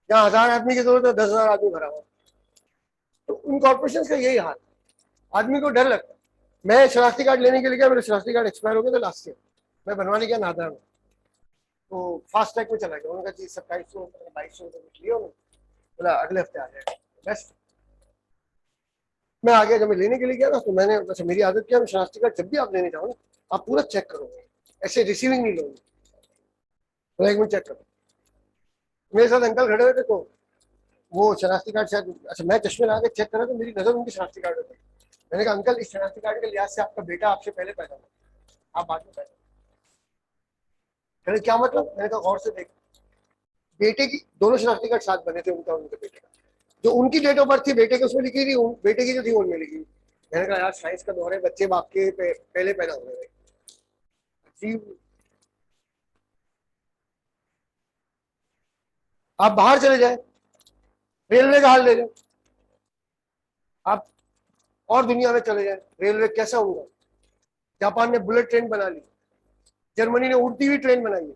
जहाँ 1000 आदमी की जरूरत है 10,000 आदमी भरा हुआ। तो उन कॉर्पोरेशन का यही हाल, आदमी को डर लगता है। मैं शनाख्ती कार्ड लेने के लिए गया, मेरे शनाख्ती कार्ड एक्सपायर हो गया था लास्ट ईयर। मैं बनवाने गया नादरा में, तो फास्ट ट्रैक में चला गया। उन्होंने कहा जी 2700 2200 कुछ लिया उन्होंने, बोला अगले हफ्ते आ जाएगा। बस मैं आ गया। जब मैं लेने के लिए गया ना, तो मैंने, अच्छा मेरी आदत क्या है, शनाख्ती कार्ड जब भी आप लेने जाओ ना, आप पूरा चेक करोगे, ऐसे रिसीविंग नहीं लोगे। तो एक मिनट चेक करो। मेरे साथ अंकल खड़े हुए थे, तो वो शनाख्ती कार्ड शायद, अच्छा मैं चश्मे लगा के चेक करा, तो मेरी नजर उनकी शनाख्ती कार्ड होती। मैंने कहा अंकल, इस शनाख्ती कार्ड के लिहाज से आपका बेटा आपसे पहले पैदा हुआ, आप बाद में पैदा। कहने क्या मतलब? मैंने कहा गौर से देख, बेटे की दोनों शनाख्ती कार्ड साथ बने थे, उनका उनके बेटे का। जो उनकी डेट ऑफ बर्थ थी बेटे के उसमें लिखी थी, बेटे की जो थी उनमें लिखी थी। मैंने कहा यार साइंस का दौर है, बच्चे बाप के पहले पैदा हुए जी। आप बाहर चले जाए, रेलवे का हाल ले जाए, आप और दुनिया में चले जाए, रेलवे कैसा होगा। जापान ने बुलेट ट्रेन बना ली, जर्मनी ने उड़ती हुई ट्रेन बनाई है,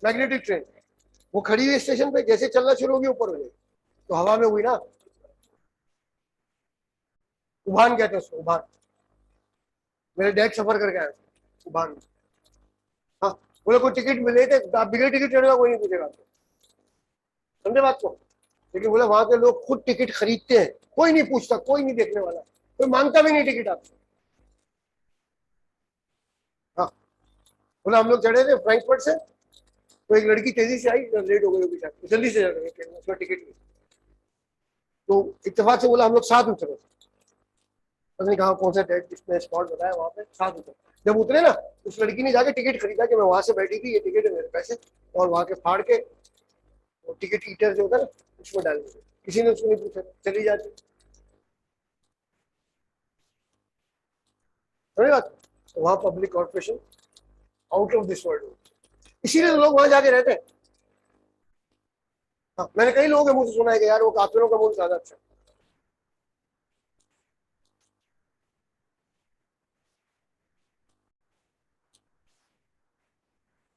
मैग्नेटिक ट्रेन। वो खड़ी हुई स्टेशन पे, जैसे चलना शुरू होगी ऊपर हो जाएगी। तो हवा में हुई ना, उभान कहते हैं उसको, उभान। मेरे डैड सफर करके आए उभान में। हाँ, बोले कोई टिकट मिले थे, आप बिगड़ टिकट चढ़ेगा कोई नहीं पूछेगा आपको, समझे बात को। लेकिन बोले वहां के लोग खुद टिकट खरीदते हैं, कोई नहीं पूछता, कोई नहीं देखने वाला, कोई मांगता भी नहीं टिकट आपसे। हाँ, बोला हम लोग चढ़े थे फ्रैंकफर्ट से, तो एक लड़की तेजी से आई, लेट हो गई होगी शायद, जल्दी से चढ़ गई, उसका टिकट नहीं। तो इत्तेफाक से बोला हम लोग साथ उतरे, पता नहीं कहाँ कौन सा डेट जिसने स्पॉट बताया, वहां पे साथ उतरे। जब उतरे ना, उस लड़की ने जाके टिकट खरीदा कि मैं वहां से बैठी थी, ये टिकट है मेरे पैसे, और वहां के फाड़ के वो टिकट ईटर जो होता है ना, उसमें डाल दिया। किसी ने उसको नहीं पूछा, चली जाती। समझ बात। तो वहां public corporation out of this world, इसीलिए तो लोग वहां जाके रहते हैं। हाँ, मैंने कई लोगों के मुंह से सुना है कि यार वो काफिरों का मुंह ज्यादा अच्छा है।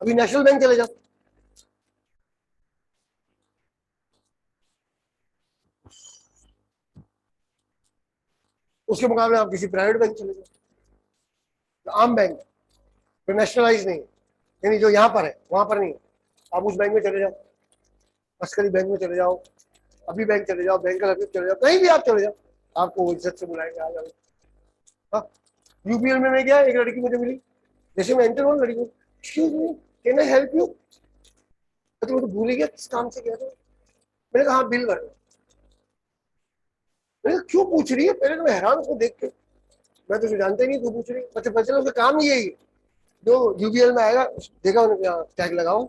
अभी नेशनल बैंक चले जाओ, उसके मुकाबले आप किसी प्राइवेट बैंक चले जाओ, तो आम बैंक, जो नेशनलाइज नहीं है, यानी जो यहाँ पर है वहां पर नहीं है, आप उस बैंक में चले जाओ, अस्करी बैंक में चले जाओ, अभी बैंक चले जाओ, बैंक का चले जाओ, कहीं भी आप चले जाओ, आपको वो इज्जत से बुलाएंगे, आ जाओ। हाँ, यूपीएल में मैं गया, एक लड़की मुझे मिली, जैसे मैं एंटर हुआ लड़की को, excuse me, can I help you. तो मैं तो भूल ही गया किस काम से गया था। मैंने कहा हाँ बिल भरना। मैंने कहा क्यों पूछ रही है, पहले तो मैं हैरान उसको देख के, मैं तो जानता ही नहीं तू पूछ रही है। अच्छा पता चला उसका काम ही यही है, जो यूबीएल में आएगा देखा उन्होंने टैग लगाओ,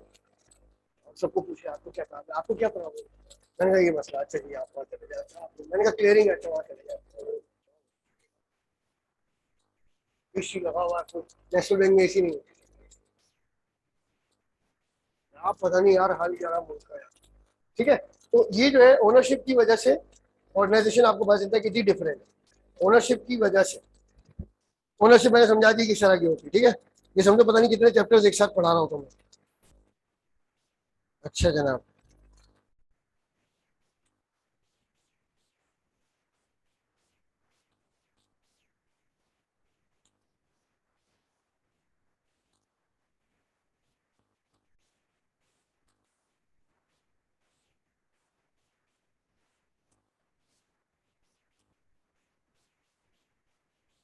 सबको पूछे आपको क्या काम है, आपको क्या प्रॉब्लम है। मैंने कहा ये मसला, अच्छा जी आप वहाँ चले जाओ, मैंने कहा क्लियरिंग, अच्छा वहाँ चले जाओ, एसी लगा हुआ आपको, नेशनल बैंक में एसी नहीं है। आप पता नहीं यार हाल क्या मुल्क का यार। ठीक है, तो ये जो है ओनरशिप की वजह से ऑर्गेनाइजेशन आपको पता चलता है कितनी डिफरेंट है। ओनरशिप की वजह से, ओनरशिप मैंने समझा दी किस तरह की होती है, ठीक है। ये समझो पता नहीं कितने चैप्टर्स एक साथ पढ़ा रहा हूँ तुम्हें। अच्छा जनाब।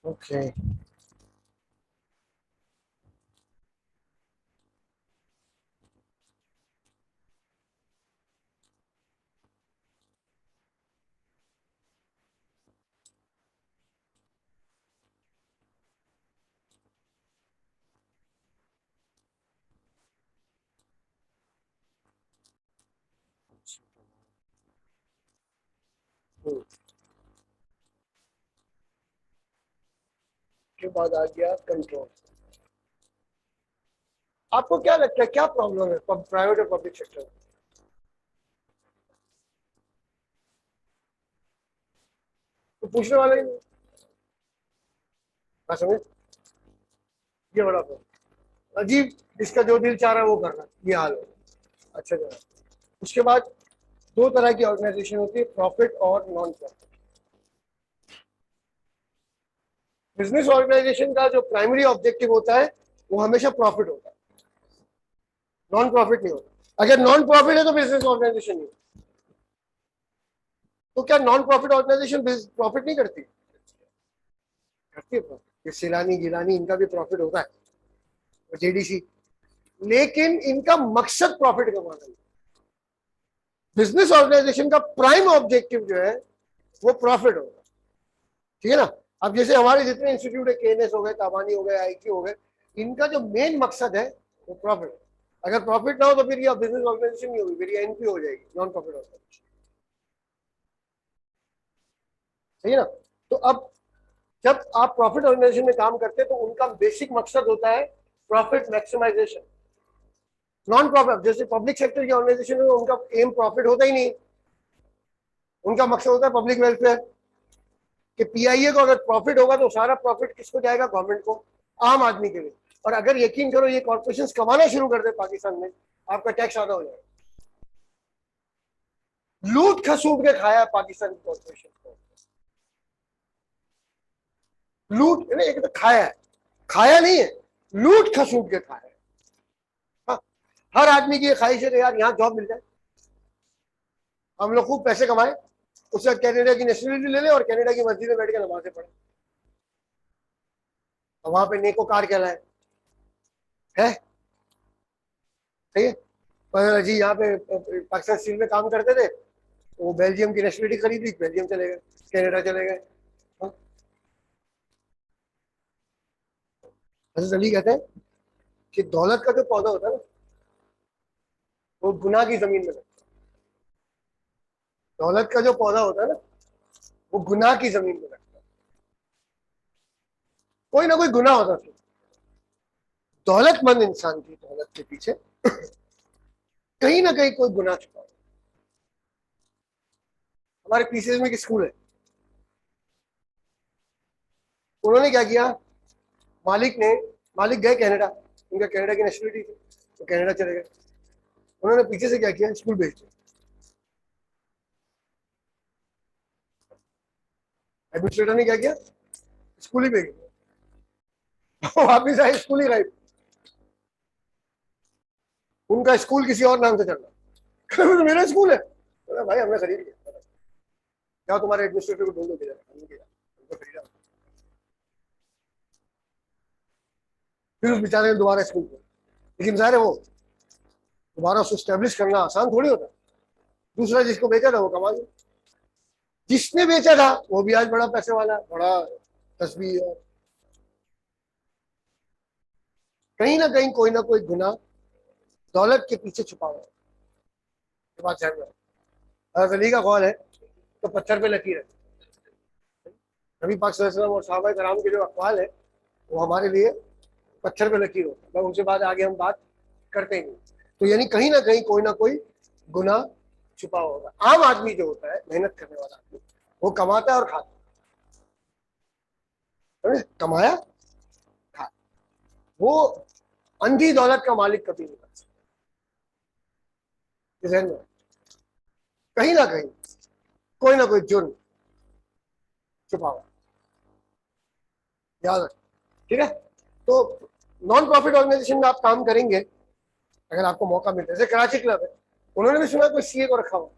ओके। के बाद आ गया कंट्रोल। आपको क्या लगता है क्या प्रॉब्लम है प्राइवेट और पब्लिक सेक्टर में? तो पूछने वाले ही नहीं। हाँ, समझ, ये बड़ा प्रॉब्लम। अजीब, जिसका जो दिल चाह रहा है वो करना, ये हाल है। अच्छा जनाब, उसके बाद दो तरह की ऑर्गेनाइजेशन होती है, प्रॉफिट और नॉन प्रॉफिट। बिजनेस ऑर्गेनाइजेशन का जो प्राइमरी ऑब्जेक्टिव होता है वो हमेशा प्रॉफिट होता है, नॉन प्रॉफिट नहीं होता। अगर नॉन प्रॉफिट है तो बिजनेस ऑर्गेनाइजेशन नहीं। तो क्या नॉन प्रॉफिट ऑर्गेनाइजेशन प्रॉफिट नहीं करती? करती है प्रॉफिट। ये सिलानी गिलानी इनका भी प्रॉफिट होता है, और जेडीसी, लेकिन इनका मकसद प्रॉफिट कमाना है। बिजनेस ऑर्गेनाइजेशन का प्राइम ऑब्जेक्टिव जो है वो प्रॉफिट होगा, ठीक है ना। अब जैसे हमारे जितने इंस्टीट्यूट है, केएनएस हो गए, ताबानी हो गए, आईक्यू हो गए, इनका जो मेन मकसद है वो प्रॉफिट। अगर प्रॉफिट ना हो तो फिर ये बिजनेस ऑर्गेनाइजेशन नहीं होगी, फिर ये एनपी हो जाएगी, नॉन प्रॉफिट ऑर्गेनाइजेशन, सही है ना। तो अब जब आप प्रॉफिट ऑर्गेनाइजेशन में काम करते हैं तो उनका बेसिक मकसद होता है प्रॉफिट मैक्सिमाइजेशन। नॉन प्रॉफिट जैसे पब्लिक सेक्टर की ऑर्गेनाइजेशन में उनका एम प्रॉफिट होता ही नहीं, उनका मकसद होता है पब्लिक वेलफेयर। कि पीआईए को अगर प्रॉफिट होगा तो सारा प्रॉफिट किसको जाएगा? गवर्नमेंट को, आम आदमी के लिए। और अगर यकीन करो ये कॉर्पोरेशन कमाना शुरू कर दे पाकिस्तान में, आपका टैक्स आधा हो जाएगा। लूट खसूट के खाया है पाकिस्तान की कॉर्पोरेशन को, लूट नहीं, एक तो खाया है, खाया नहीं है, लूट खसूट के खाया है। हाँ, हर आदमी की ये ख्वाहिश है कि यार यहाँ जॉब मिल जाए, हम लोग खूब पैसे कमाए, उससे कनाडा की नेशनलिटी ले ले और कनाडा की मस्जिद में बैठ के नमाजें पढ़े, और वहां पे नेकोकार कहलाए, है सही है। पर जी यहाँ पे पाकिस्तान स्टील में काम करते थे, वो बेल्जियम की नेशनलिटी खरीदी, बेल्जियम चले गए, कनाडा चले गए। हाँ, हजरत अली कहते हैं कि दौलत का जो पौधा होता है ना वो गुनाह की जमीन में लगता है। दौलत का जो पौधा होता है ना वो गुनाह की जमीन में लगता है, कोई ना कोई गुनाह होता है। दौलतमंद इंसान की दौलत के पीछे कहीं ना कहीं कोई गुनाह छुपा है। हमारे पीसीएस में एक स्कूल है, उन्होंने क्या किया, मालिक ने, मालिक गए कनाडा, उनका कनाडा की नेशनलिटी थी तो कनाडा चले गए, उन्होंने पीछे से क्या किया, स्कूल भेज दिया। एडमिनिस्ट्रेटर ने क्या किया, स्कूल ही भेज दिया। वापिस आए, स्कूल ही गायब, उनका स्कूल किसी और नाम से चल रहा है। तो मेरा स्कूल है, बोला, भाई हमने खरीद लिया, जाओ तुम्हारे एडमिनिस्ट्रेटर को ढूंढो किधर है, हमने किया, उनको खरीदा। फिर उस बेचारे ने दोबारा स्कूल खोला, लेकिन जाहिर है वो दोबारा उसको स्टैब्लिश करना आसान थोड़ी होता। दूसरा जिसको बेचा था वो कमा गया, जिसने बेचा था वो भी आज बड़ा पैसे वाला, बड़ा तस्वीर है। कहीं ना कहीं कोई ना कोई गुना दौलत के पीछे छुपा हुआ है, ये बात ध्यान में। हज़रत अली का कौल है तो पत्थर पे लकीर है। नबी पाक सल्लल्लाहु अलैहि वसल्लम और सहाबा कराम के जो अक़वाल है वो हमारे लिए पत्थर पे लकीर होता है, उनसे बाद आगे हम बात करते ही नहीं। तो यानी कहीं ना कहीं कोई ना कोई गुनाह छुपा हुआ होगा। आम आदमी जो होता है, मेहनत करने वाला आदमी, वो कमाता है और खाता है, कमाया खा, वो अंधी दौलत का मालिक कभी नहीं बन सकता। ध्यान में, कहीं ना कहीं कोई ना कोई जुर्म छुपा हुआ, याद रख, ठीक है। तो नॉन प्रॉफिट ऑर्गेनाइजेशन में आप काम करेंगे अगर आपको मौका मिलता है, जैसे कराची क्लब है, उन्होंने भी सुना कोई सीए को रखा हुआ,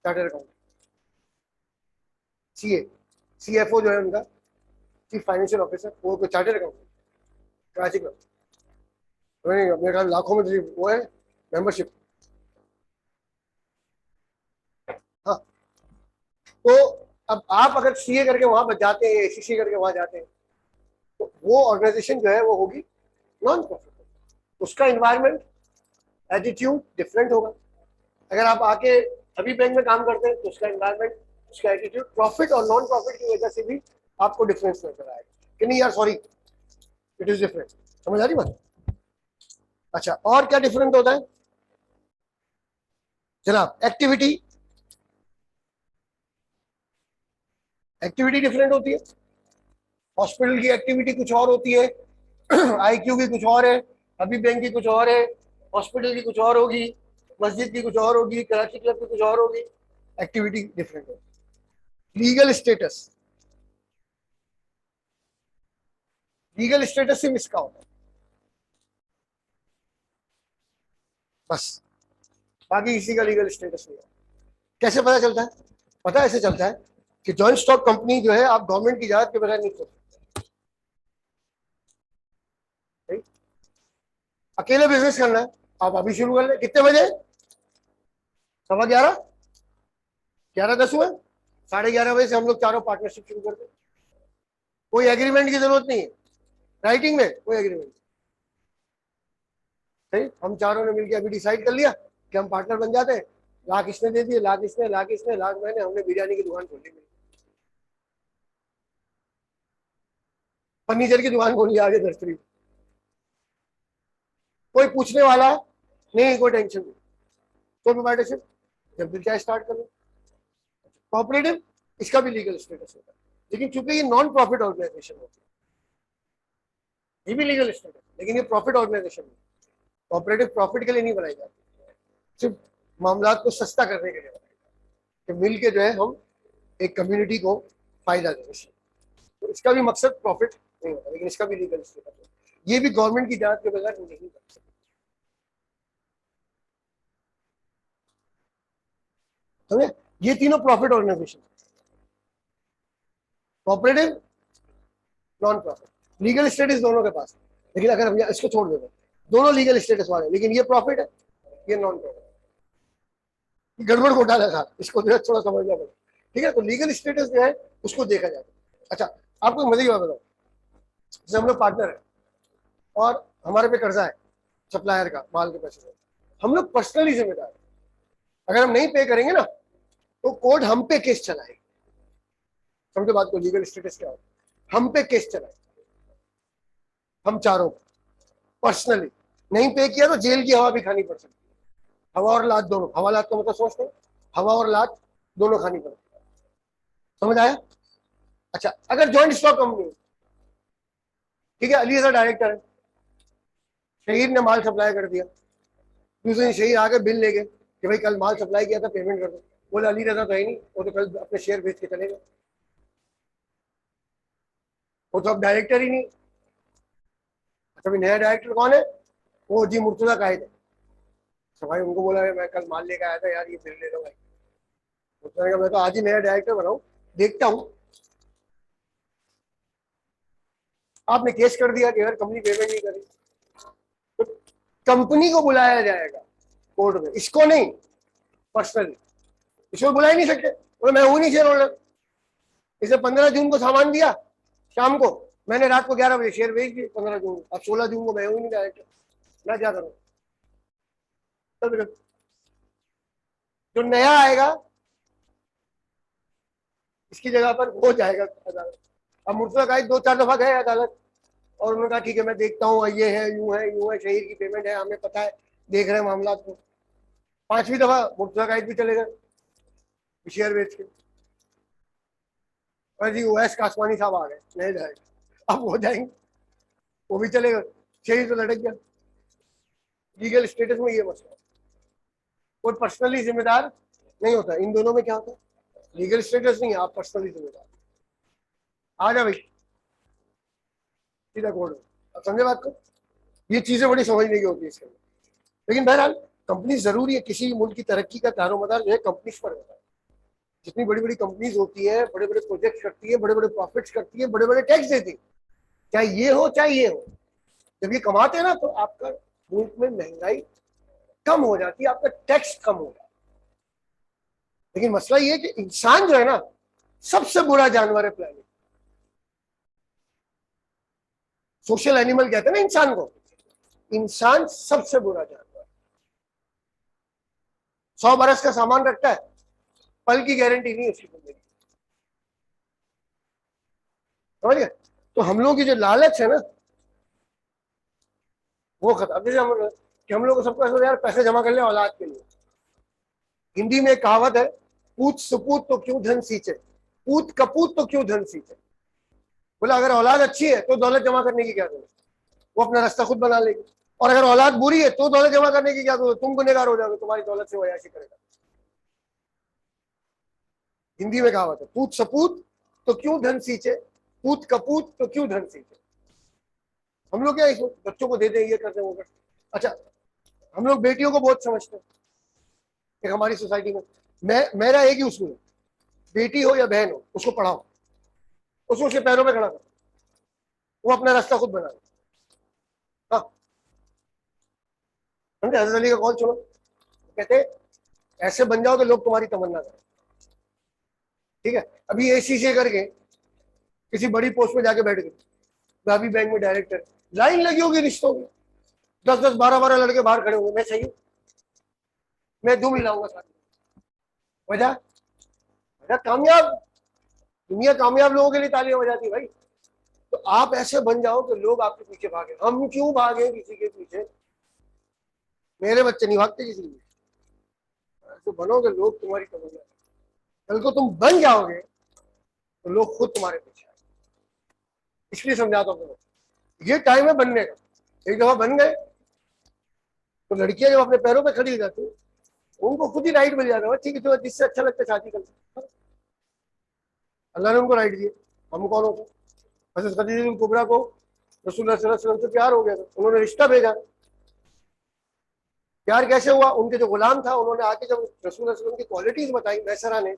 चार्टर्ड अकाउंट, सीए, सीएफओ जो है उनका, चीफ फाइनेंशियल ऑफिसर, वो कोई चार्टर्ड अकाउंट, कराची क्लब, मेरे ख्याल लाखों में वो है मेंबरशिप। हाँ, तो अब आप अगर सीए करके वहां बच जाते हैं, एसीसी करके वहां जाते हैं, तो वो ऑर्गेनाइजेशन जो है वो होगी नॉन प्रॉफिट, उसका इन्वायरमेंट, एटीट्यूड डिफरेंट होगा। अगर आप आके अभी बैंक में काम करते हैं तो उसका इन्वायरमेंट, उसका एटीट्यूड, प्रॉफिट और नॉन प्रॉफिट की वजह से भी आपको डिफरेंस नजर आएगा कि नहीं यार सॉरी, इट इज डिफरेंट। समझ आ रही बात? अच्छा, और क्या डिफरेंट होता है जनाब? एक्टिविटी, एक्टिविटी डिफरेंट होती है। हॉस्पिटल की एक्टिविटी कुछ और होती है, आईक्यू की कुछ और है, अभी बैंक की कुछ और है, हॉस्पिटल की कुछ और होगी, मस्जिद की कुछ और होगी, कराची क्लब की कुछ और होगी, एक्टिविटी डिफरेंट होगी। लीगल स्टेटस, लीगल स्टेटस सिर्फ इसका होता है बस, बाकी किसी का लीगल स्टेटस नहीं है। कैसे पता चलता है? पता ऐसे चलता है कि जॉइंट स्टॉक कंपनी जो है आप गवर्नमेंट की इजाजत के बगैर नहीं खोल सकते। अकेले बिजनेस करना है, आप अभी शुरू कर ले। कितने बजे? 11:15, 11:10 हुए, 11:30 बजे से हम लोग चारों पार्टनरशिप शुरू करते हैं। कोई एग्रीमेंट की जरूरत नहीं है, राइटिंग में कोई एग्रीमेंट। सही, हम चारों ने मिलकर अभी डिसाइड कर लिया कि हम पार्टनर बन जाते हैं। लाख इसने दे दिए, लाख इसने, लाख इसने, लाख मैंने, हमने बिरयानी की दुकान खोल ली, फर्नीचर की दुकान खोल ली आगे नर्सरी। कोई पूछने वाला नहीं, कोई टेंशन नहीं, कोई पार्टनरशिप जब भी क्या स्टार्ट करो। कोऑपरेटिव, इसका भी लीगल स्टेटस होता है, लेकिन चूंकि ये नॉन प्रॉफिट ऑर्गेनाइजेशन होती है, ये भी लीगल स्टेटस, लेकिन ये प्रॉफिट ऑर्गेनाइजेशन है। कोऑपरेटिव प्रॉफिट के लिए नहीं बनाई जाती, सिर्फ मामला को सस्ता करने के लिए बनाई जाती है, कि मिल के जो है हम एक कम्युनिटी को फायदा दें। तो इसका भी मकसद प्रॉफिट नहीं होता, लेकिन इसका भी लीगल स्टेटस है। ये भी गवर्नमेंट की इजाजत के बगैर नहीं कर सकते। समझे? ये तीनों profit organisation, cooperative, non profit, legal status दोनों के पास। लेकिन अगर हम इसको छोड़ देते, दोनों लीगल स्टेटस वाले, लेकिन ये प्रॉफिट है, ये नॉन प्रॉफिट, गड़बड़ घोटाला था, इसको जो है थोड़ा समझना पड़ेगा। ठीक है, तो लीगल स्टेटस जो है उसको देखा जाता है। अच्छा, आपको मजे की बात बताओ, जैसे हम लोग पार्टनर है और हमारे पे कर्जा है सप्लायर का, माल के पैसे से, हम लोग पर्सनली जिम्मेदार है। अगर हम नहीं पे करेंगे ना तो कोर्ट हम पे केस चलाएगी। समझो बात को, लीगल स्टेटस क्या होता है? हम पे केस चलाए, हम चारों पर्सनली, नहीं पे किया तो जेल की हवा भी खानी पड़ सकती है। हवा और लात दोनों, हवा लात का मतलब सोचते हैं, हवा और लात दोनों खानी पड़ती है। समझ आया? अच्छा, अगर जॉइंट स्टॉक कंपनी, ठीक है, अली रजा डायरेक्टर है, शहीद ने माल सप्लाई कर दिया, दूसरे दिन शहीद आके बिल ले गए कि भाई कल माल सप्लाई किया था, पेमेंट कर दो। बोले अली रजा तो है नहीं, वो तो कल अपने शेयर बेच के चले गए, वो तो अब डायरेक्टर ही नहीं। अच्छा, नया डायरेक्टर कौन है? वो जी मुर्तजा कायद है। तो भाई उनको बोला मैं कल माल लेकर आया था यार, ये बिल ले लो भाई। मुर्तजा मैं तो आज ही नया डायरेक्टर बनाऊं, देखता हूँ। आपने केस कर दिया कि यार कंपनी पेमेंट नहीं करी, तो कंपनी को बुलाया जाएगा कोर्ट में, इसको नहीं, पर्सनली। इसको बुला ही नहीं सकते, बोले मैं हूं नहीं शेयर होल्डर। इसे 15 जून को सामान दिया शाम को, मैंने रात को 11 बजे शेयर बेच दिए 15 जून को। अब 16 जून को मैं हूं नहीं डायरेक्टर, मैं क्या करूँ? जो नया आएगा इसकी जगह पर हो जाएगा अदालत। अब मुर्तजा कायद 2-4 दफा गए अदालत और उन्होंने कहा ठीक है मैं देखता हूँ, ये है, यूं है, यूं है, शहीद की पेमेंट है, हमें पता है, देख रहे हैं मामला को। 5वीं दफा मुर्तजा कायद भी चले गए शेयर बेच के। और जी ओएस कासवानी साहब आ गए, नहीं जाएंगे, अब हो जाएंगे, वो भी चले गए, शेयर तो लटक गया। लीगल स्टेटस में ये मसला है, कोई पर्सनली जिम्मेदार नहीं होता। इन दोनों में क्या होता है, लीगल स्टेटस नहीं है, आप पर्सनली जिम्मेदार। आ जा भाई, सीधा कोर्ट। अब समझे बात को, ये चीजें बड़ी समझने की होती है इसके अंदर। लेकिन बहरहाल कंपनी जरूरी है, किसी मुल्क की तरक्की का दारोमदार जो है कंपनीज पर होता है। जितनी बड़ी बड़ी कंपनीज होती है, बड़े बड़े प्रोजेक्ट करती है, बड़े बड़े प्रॉफिट्स करती है, बड़े बड़े टैक्स देती है, चाहे ये हो चाहे ये हो। जब ये कमाते हैं ना तो आपका मुल्क में महंगाई कम हो जाती है, आपका टैक्स कम हो जाता है। लेकिन मसला ये है कि इंसान जो है ना सबसे बुरा जानवर है प्लेनेट। सोशल एनिमल कहते हैं ना इंसान को, इंसान सबसे बुरा जानवर। 100 बरस का सामान रखता है, पल की गारंटी नहीं उसकी जिंदगी, समझ गए। तो हम लोगों की जो लालच है ना वो खत्म। जैसे हम लोग को सबको ऐसा यार पैसे जमा कर ले औलाद के लिए। हिंदी में एक कहावत है, पूत सपूत तो क्यों धन सींचे, पूत कपूत तो क्यों धन सींचे। बोला अगर औलाद अच्छी है तो दौलत जमा करने की क्या जरूरत, वो अपना रास्ता खुद बना लेगी। और अगर औलाद बुरी है तो दौलत जमा करने की क्या जरूरत, तुम गुनहगार हो जाओगे, तुम्हारी दौलत से वो ऐसी करेगा। हिंदी में कहावत है, पूत सपूत तो क्यों धन सींचे, पूत कपूत तो क्यों धन सींचे। हम लोग क्या इसको बच्चों को दे दें, ये करते वो करते। अच्छा, हम लोग बेटियों को बहुत समझते हैं। एक हमारी सोसाइटी में मेरा एक ही उसूल है, बेटी हो या बहन हो उसको पढ़ाओ, उसको उसके पैरों पे खड़ा करो, वो अपना रास्ता खुद बना ले। हाँ, समझे। हजरत अली का कौन सुनो, कहते ऐसे बन जाओ कि लोग तुम्हारी तमन्ना करें। ठीक है, अभी एसीसी करके किसी बड़ी पोस्ट में जाके बैठ गए, भाभी बैंक में डायरेक्टर, लाइन लगी होगी रिश्तों की, 10-10 12-12 लड़के बाहर खड़े होंगे, मैं सही हूँ, मैं धूम हिलाऊंगा साथ। वजह वजह कामयाब, दुनिया कामयाब लोगों के लिए तालियां बजाती है भाई। तो आप ऐसे बन जाओ कि लोग आपके पीछे भागे। हम क्यों भागे किसी के पीछे, मेरे बच्चे नहीं भागते किसी के, तो बनोगे लोग तुम्हारी तमन्ना। कल को तुम बन जाओगे तो लोग खुद तुम्हारे पीछे आए। इसलिए समझाता हूँ, ये टाइम है बनने का। एक दफा बन गए तो लड़कियां जब अपने पैरों पे खड़ी हो जाती है, उनको खुद ही राइट मिल जाता है, ठीक है तो जिससे अच्छा लगता है शादी कर सकते। अल्लाह ने उनको राइट दिए, हम कौन होते। हज़रत खदीजा कुबरा को रसूलुल्लाह सल्लल्लाहु अलैहि वसल्लम से प्यार हो गया था, उन्होंने रिश्ता भेजा। प्यार कैसे हुआ, उनके जो गुलाम था उन्होंने आके जब रसूलुल्लाह सल्लल्लाहु अलैहि वसल्लम की क्वालिटीज बताई मैसरा ने,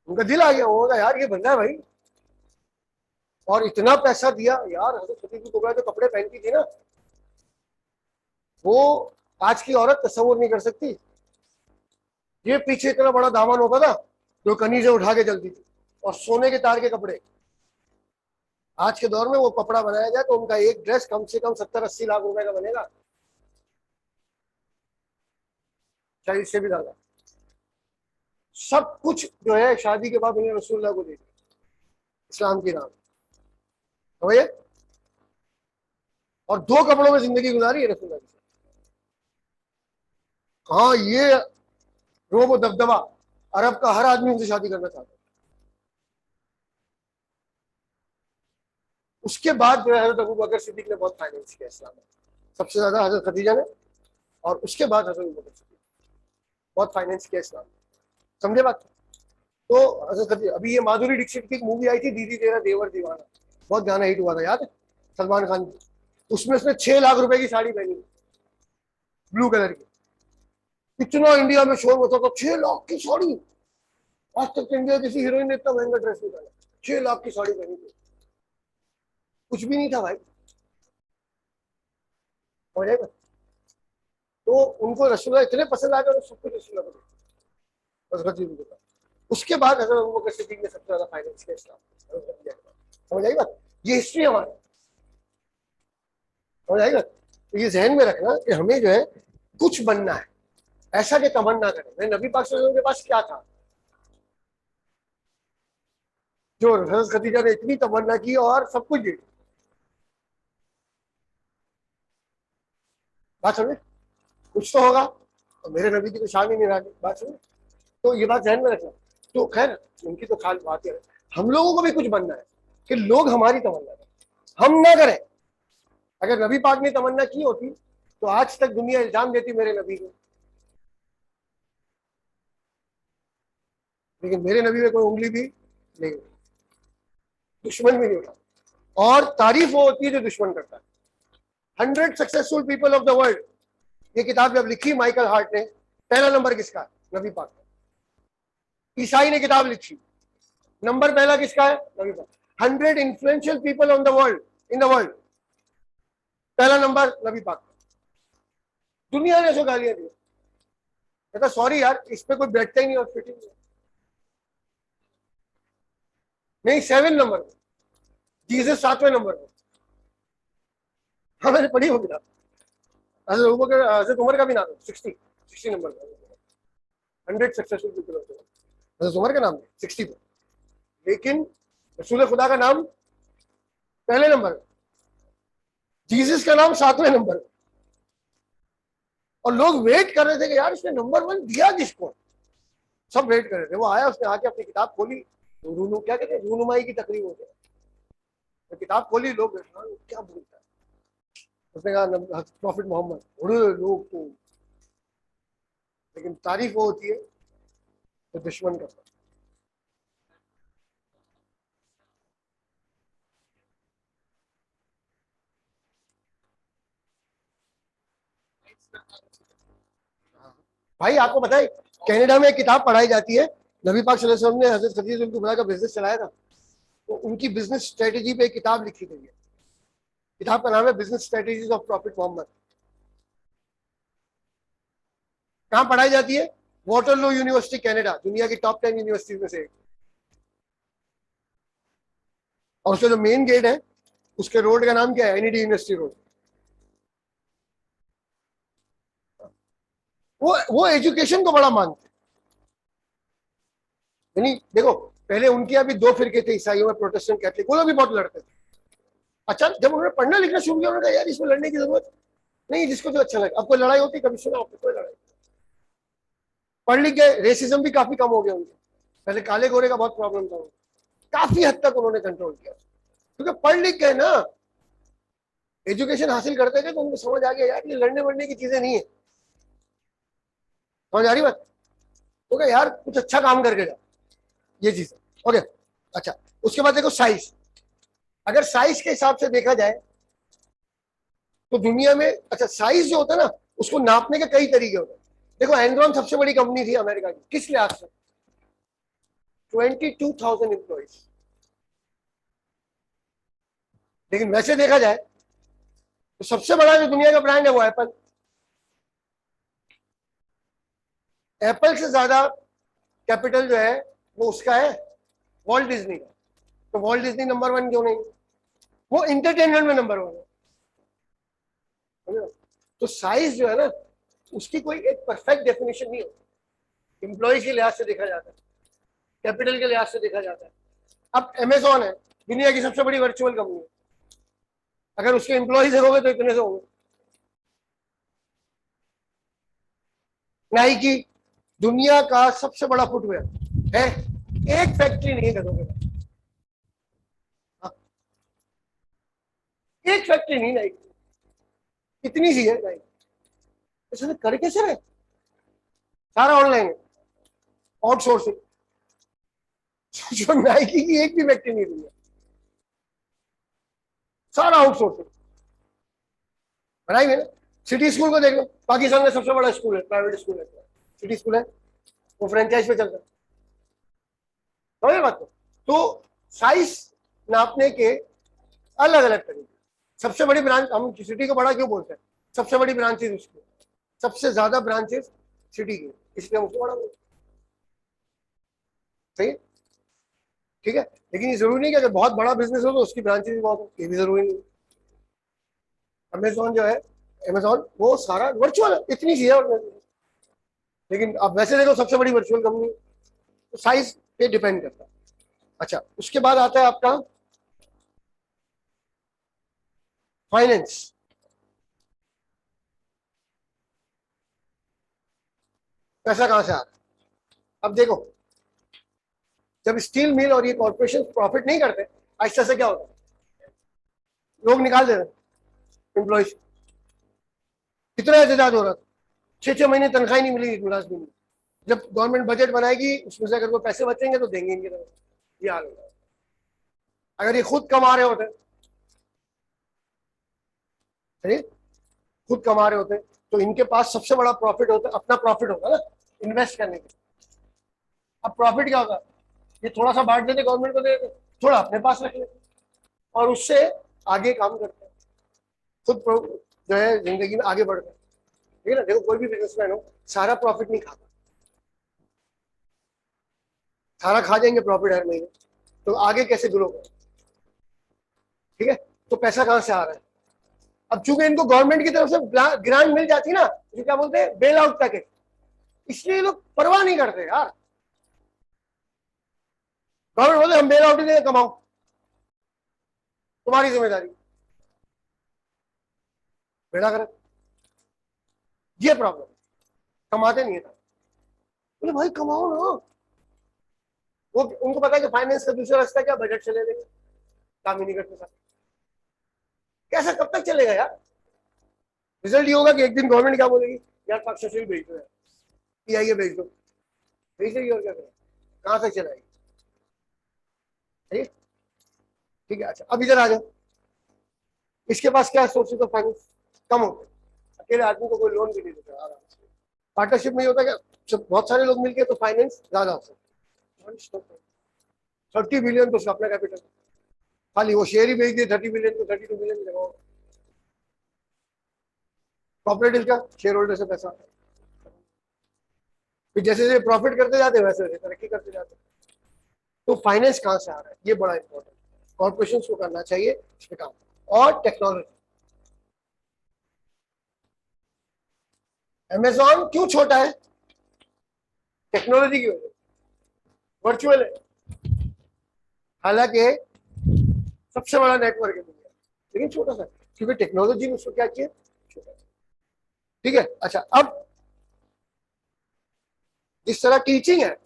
उनका दिल आ गया, होगा यार ये बंदा है भाई। और इतना पैसा दिया यार, हज़रत खदीजा कुबरा जो कपड़े पहनती थी ना, वो आज की औरत तस्वुर नहीं कर सकती। ये पीछे इतना बड़ा दामन होता था जो कनीजे उठा के चलती थी, और सोने के तार के कपड़े। आज के दौर में वो कपड़ा बनाया जाए तो उनका एक ड्रेस कम से कम 70-80 लाख रुपए का बनेगा, शायद इससे भी ज्यादा। सब कुछ जो है शादी के बाद उन्हें रसूलुल्लाह को दे दिया, इस्लाम की नाम, तो ये और 2 कपड़ों में जिंदगी गुजारी है रसूलुल्लाह की। हाँ, ये रोब दबदबा, अरब का हर आदमी उनसे शादी करना चाहता है। उसके बाद जो है हजरत अबू बकर सिद्दीक ने बहुत फाइनेंस किया इस्लाम में, सबसे ज्यादा हजरत खदीजा ने, और उसके बाद हजरत अबू बकर सिद्दीक बहुत फाइनेंस किया इस्लाम में। समझे बात। तो हजरत खदीजा, अभी ये माधुरी दीक्षित की एक मूवी आई थी दीदी तेरा देवर दीवाना, बहुत गाना हिट हुआ था, याद है, सलमान खान की। उसमें उसने 6 लाख रुपए की साड़ी पहनी, ब्लू कलर की। इतना इंडिया में शोर होता था, 6 लाख की साड़ी। आज तक इंडिया किसी हीरोइन ने इतना महंगा ड्रेस नहीं पहना, 6 लाख की साड़ी पहनी थी, कुछ भी नहीं था भाई, हो जाएगा। तो उनको रसूलुल्लाह इतने पसंद आ गए, सब कुछ रसूलुल्लाह को दे। उसके बाद हजरत अबू बकर सिद्दीक ने सबसे ज्यादा फाइनेंस किया इस्लाम, समझ आई बात। ये हिस्ट्री हमारी, समझ आएगा। तो ये जहन में रखना कि हमें जो है कुछ बनना है, ऐसा कि तमन्ना करें। मैं नबी पाक सल्लल्लाहु अलैहि वसल्लम के पास क्या था, जो हजरत खदीजा ने इतनी तमन्ना की और सब कुछ दे दिया। बात समझे। कुछ तो होगा, तो मेरे नबी की तो शान ही निराली। बात सुनो, तो ये बात ध्यान में रखना। तो खैर उनकी तो खाल बात है, हम लोगों को भी कुछ बनना है कि लोग हमारी तमन्ना करें, हम ना करें। अगर नबी पाक ने तमन्ना की होती तो आज तक दुनिया इल्जाम देती मेरे नबी को, लेकिन मेरे नबी में कोई उंगली भी नहीं उठी, दुश्मन भी नहीं उठा। और तारीफ वो होती है जो दुश्मन करता है। 100 successful people of the world, ये किताब जब लिखी माइकल हार्ट ने, पहला नंबर किसका है? नबी पाक का। ईसाई ने किताब लिखी, नंबर पहला किसका है? नबी पाक। 100 influential people on the world, in the world, पहला नंबर नबी पाक का। दुनिया ने जो गालियां दी, कहता सॉरी यार, इस पे कोई बैठता ही नहीं और फिटिंग नहीं। 7 नंबर पे जीसस 7वें नंबर पे। हाँ मैंने पढ़ी हो किताब। हजरत उमर का भी नाम है 60 नंबर पे। 100 successful people of the world, हजरत उमर का नाम है 60 पे, लेकिन रसूल खुदा का नाम पहले नंबर पे, जीसस का नाम 7वें नंबर पे। और लोग वेट कर रहे थे कि यार इसने नंबर 1 दिया किसको। सब वेट कर रहे थे, वो आया, उसने आके अपनी किताब खोली, रूनू क्या कहते हैं, रूनुमाई की तकरीब होती है, तो किताब खोली, लोग हाँ, क्या बोलता है। उसने कहा प्रॉफिट मोहम्मद, बड़े लोग तो, लेकिन तारीफ वो होती है तो दुश्मन करता है। भाई आपको पता है कनाडा में एक किताब पढ़ाई जाती है, नबी पाक सल्लल्लाहु अलैहि वसल्लम ने हजरत खदीजा कुबरा का बिजनेस चलाया था, तो उनकी बिजनेस स्ट्रेटेजी पे एक किताब लिखी गई है। किताब का नाम है business strategies of profit Mohammad. कहाँ पढ़ाई जाती है? वाटरलू यूनिवर्सिटी कनाडा, दुनिया की टॉप 10 यूनिवर्सिटीज में से एक। और उसका जो मेन गेट है, उसके रोड का नाम क्या है? NED university road. वो एजुकेशन को बड़ा मानते हैं। यानी देखो, पहले उनके यहाँ भी 2 फिरके थे ईसाइयों में, प्रोटेस्टेंट कैथलिक, वो लोग भी बहुत लड़ते थे। अच्छा जब उन्होंने पढ़ना लिखना शुरू किया, उन्होंने कहा यार इसमें लड़ने की जरूरत नहीं, जिसको जो अच्छा लगे। अब कोई लड़ाई होती, कभी सुना आपने कोई लड़ाई? पढ़ लिख गए, रेसिज्म भी काफी कम हो गया उनके। पहले काले गोरे का बहुत प्रॉब्लम था, काफी हद तक उन्होंने कंट्रोल किया, क्योंकि पढ़ लिख गए ना, एजुकेशन हासिल करते गए, तो उनको समझ आ गया यार ये लड़ने वड़ने की चीजें नहीं है। समझ आ रही बात? तो क्या यार कुछ अच्छा काम करके जाओ, ये चीज है। ओके, अच्छा उसके बाद देखो साइज। अगर साइज के हिसाब से देखा जाए तो दुनिया में, अच्छा साइज जो होता है ना, उसको नापने के कई तरीके होते हैं। देखो एनरॉन सबसे बड़ी कंपनी थी अमेरिका की, किस लिहाज से? 22,000 एम्प्लॉइज। लेकिन वैसे देखा जाए तो सबसे बड़ा जो दुनिया का ब्रांड है वो एप्पल। एप्पल से ज्यादा कैपिटल जो है वो उसका है, वॉल्ट डिज्नी का। तो वॉल्ट डिज्नी नंबर 1 क्यों नहीं? वो इंटरटेनमेंट में नंबर 1 है। तो साइज जो है ना, उसकी कोई एक परफेक्ट डेफिनेशन नहीं होती। एम्प्लॉयज के लिहाज से देखा जाता है, कैपिटल के लिहाज से देखा जाता है। अब अमेजोन है, दुनिया की सबसे बड़ी वर्चुअल कंपनी है, अगर उसके एम्प्लॉयज होंगे तो इतने से होंगे। नाइकी, दुनिया का सबसे बड़ा फुटवेयर है, एक फैक्ट्री नहीं है गधों के पास। हाँ, एक फैक्ट्री नहीं नाइकी, इतनी सी है नाइकी। इसने कर कैसे रहे? सारा ऑनलाइन है, आउटसोर्सिंग। जो नाइकी की एक भी फैक्ट्री नहीं दुनिया, सारा आउटसोर्सिंग। बनाई मैंने। सिटी स्कूल को देख लो, पाकिस्तान में सबसे बड़ा स्कूल है, प्राइवेट स्कूल है, सिटी स्कूल है, वो फ्रेंचाइज पे चलता है। समझ बात को? तो साइज नापने के अलग अलग तरीके। सबसे बड़ी ब्रांच, हम सिटी को बड़ा क्यों बोलते हैं? सबसे बड़ी ब्रांचेज उसकी, सबसे ज्यादा ब्रांचेस सिटी की, इसलिए हम उसको बड़ा बोलते हैं। सही है, ठीक है। लेकिन ये जरूरी नहीं कि अगर बहुत बड़ा बिजनेस हो तो उसकी ब्रांचेज भी बहुत हो, ये भी जरूरी नहीं। अमेजोन जो है, अमेजोन वो सारा वर्चुअल है, इतनी सी है organization। लेकिन अब वैसे देखो सबसे बड़ी वर्चुअल कंपनी, तो साइज पे डिपेंड करता है। अच्छा उसके बाद आता है आपका फाइनेंस। पैसा कहां से आ रहा है? अब देखो, जब स्टील मिल और ये कॉर्पोरेशन प्रॉफिट नहीं करते, ऐसा से क्या होता है? लोग निकाल दे रहे एम्प्लॉयज। कितना एहतजाज हो रहा था, 6 6 महीने तनख्वाही नहीं मिलेगी क्लास में। जब गवर्नमेंट बजट बनाएगी उसमें से अगर कोई पैसे बचेंगे तो देंगे इनकी तरफ। ये हाल होगा। अगर ये खुद कमा रहे होते, सही, खुद कमा रहे होते तो इनके पास सबसे बड़ा प्रॉफिट होता, अपना प्रॉफिट होगा ना इन्वेस्ट करने के। अब प्रॉफिट क्या होगा? ये थोड़ा सा बांट देते गवर्नमेंट को, दे देते, थोड़ा अपने पास रख लेते और उससे आगे काम करते हैं, खुद जो है जिंदगी में आगे बढ़ते हैं। ठीक है ना? देखो कोई भी बिजनेसमैन हो, सारा प्रॉफिट नहीं खाता, सारा खा जाएंगे प्रॉफिट हर महीने, तो आगे कैसे ग्रो करें? ठीक है, तो पैसा कहां से आ रहा है? अब चूंकि इनको गवर्नमेंट की तरफ से ग्रांट मिल जाती है ना, तो क्या बोलते हैं, बेल आउट पैकेज, इसलिए लोग परवाह नहीं करते यार। गवर्नमेंट बोलते हम बेल आउट ही देंगे, कमाओ, तुम्हारी जिम्मेदारी, बेड़ा कर। ये प्रॉब्लम, कमाते नहीं है। बोले भाई कमाओ ना। वो उनको पता है कि फाइनेंस का दूसरा रास्ता क्या, बजट चले लेंगे, काम ही नहीं करते साथ। कैसा, कब तक चलेगा यार? रिजल्ट ये होगा कि एक दिन गवर्नमेंट क्या बोलेगी, यार तक्षशिला भेज दो, यार पीआईए भेज दो, भेज देगी और क्या करें, कहां तक चलाएगी? ठीक ठीक है। अच्छा अब इधर आ जाओ, इसके पास क्या सोर्सेज ऑफ फाइनेंस कम होते, अकेले आदमी को कोई लोन भी नहीं देता आराम से। पार्टनरशिप में होता क्या, जब बहुत सारे लोग मिलके तो फाइनेंस ज्यादा होता है। 30 बिलियन तो उसका अपना कैपिटल, खाली वो शेयर ही बेच दिए 30 बिलियन को, 32 बिलियन लगाओ। कॉर्पोरेटिव का शेयर होल्डर से पैसा, फिर जैसे जैसे प्रॉफिट करते जाते वैसे वैसे तरक्की करते जाते। तो फाइनेंस कहां से आ रहा है, ये बड़ा इंपॉर्टेंट, कॉर्पोरेशन को करना चाहिए इस पे काम। और टेक्नोलॉजी, अमेजॉन क्यों छोटा है? टेक्नोलॉजी की वजह, वर्चुअल है, हालांकि सबसे बड़ा नेटवर्क है दुनिया, लेकिन छोटा सा, क्योंकि टेक्नोलॉजी ने उसको क्या किया, छोटा। ठीक है। अच्छा अब जिस तरह टीचिंग है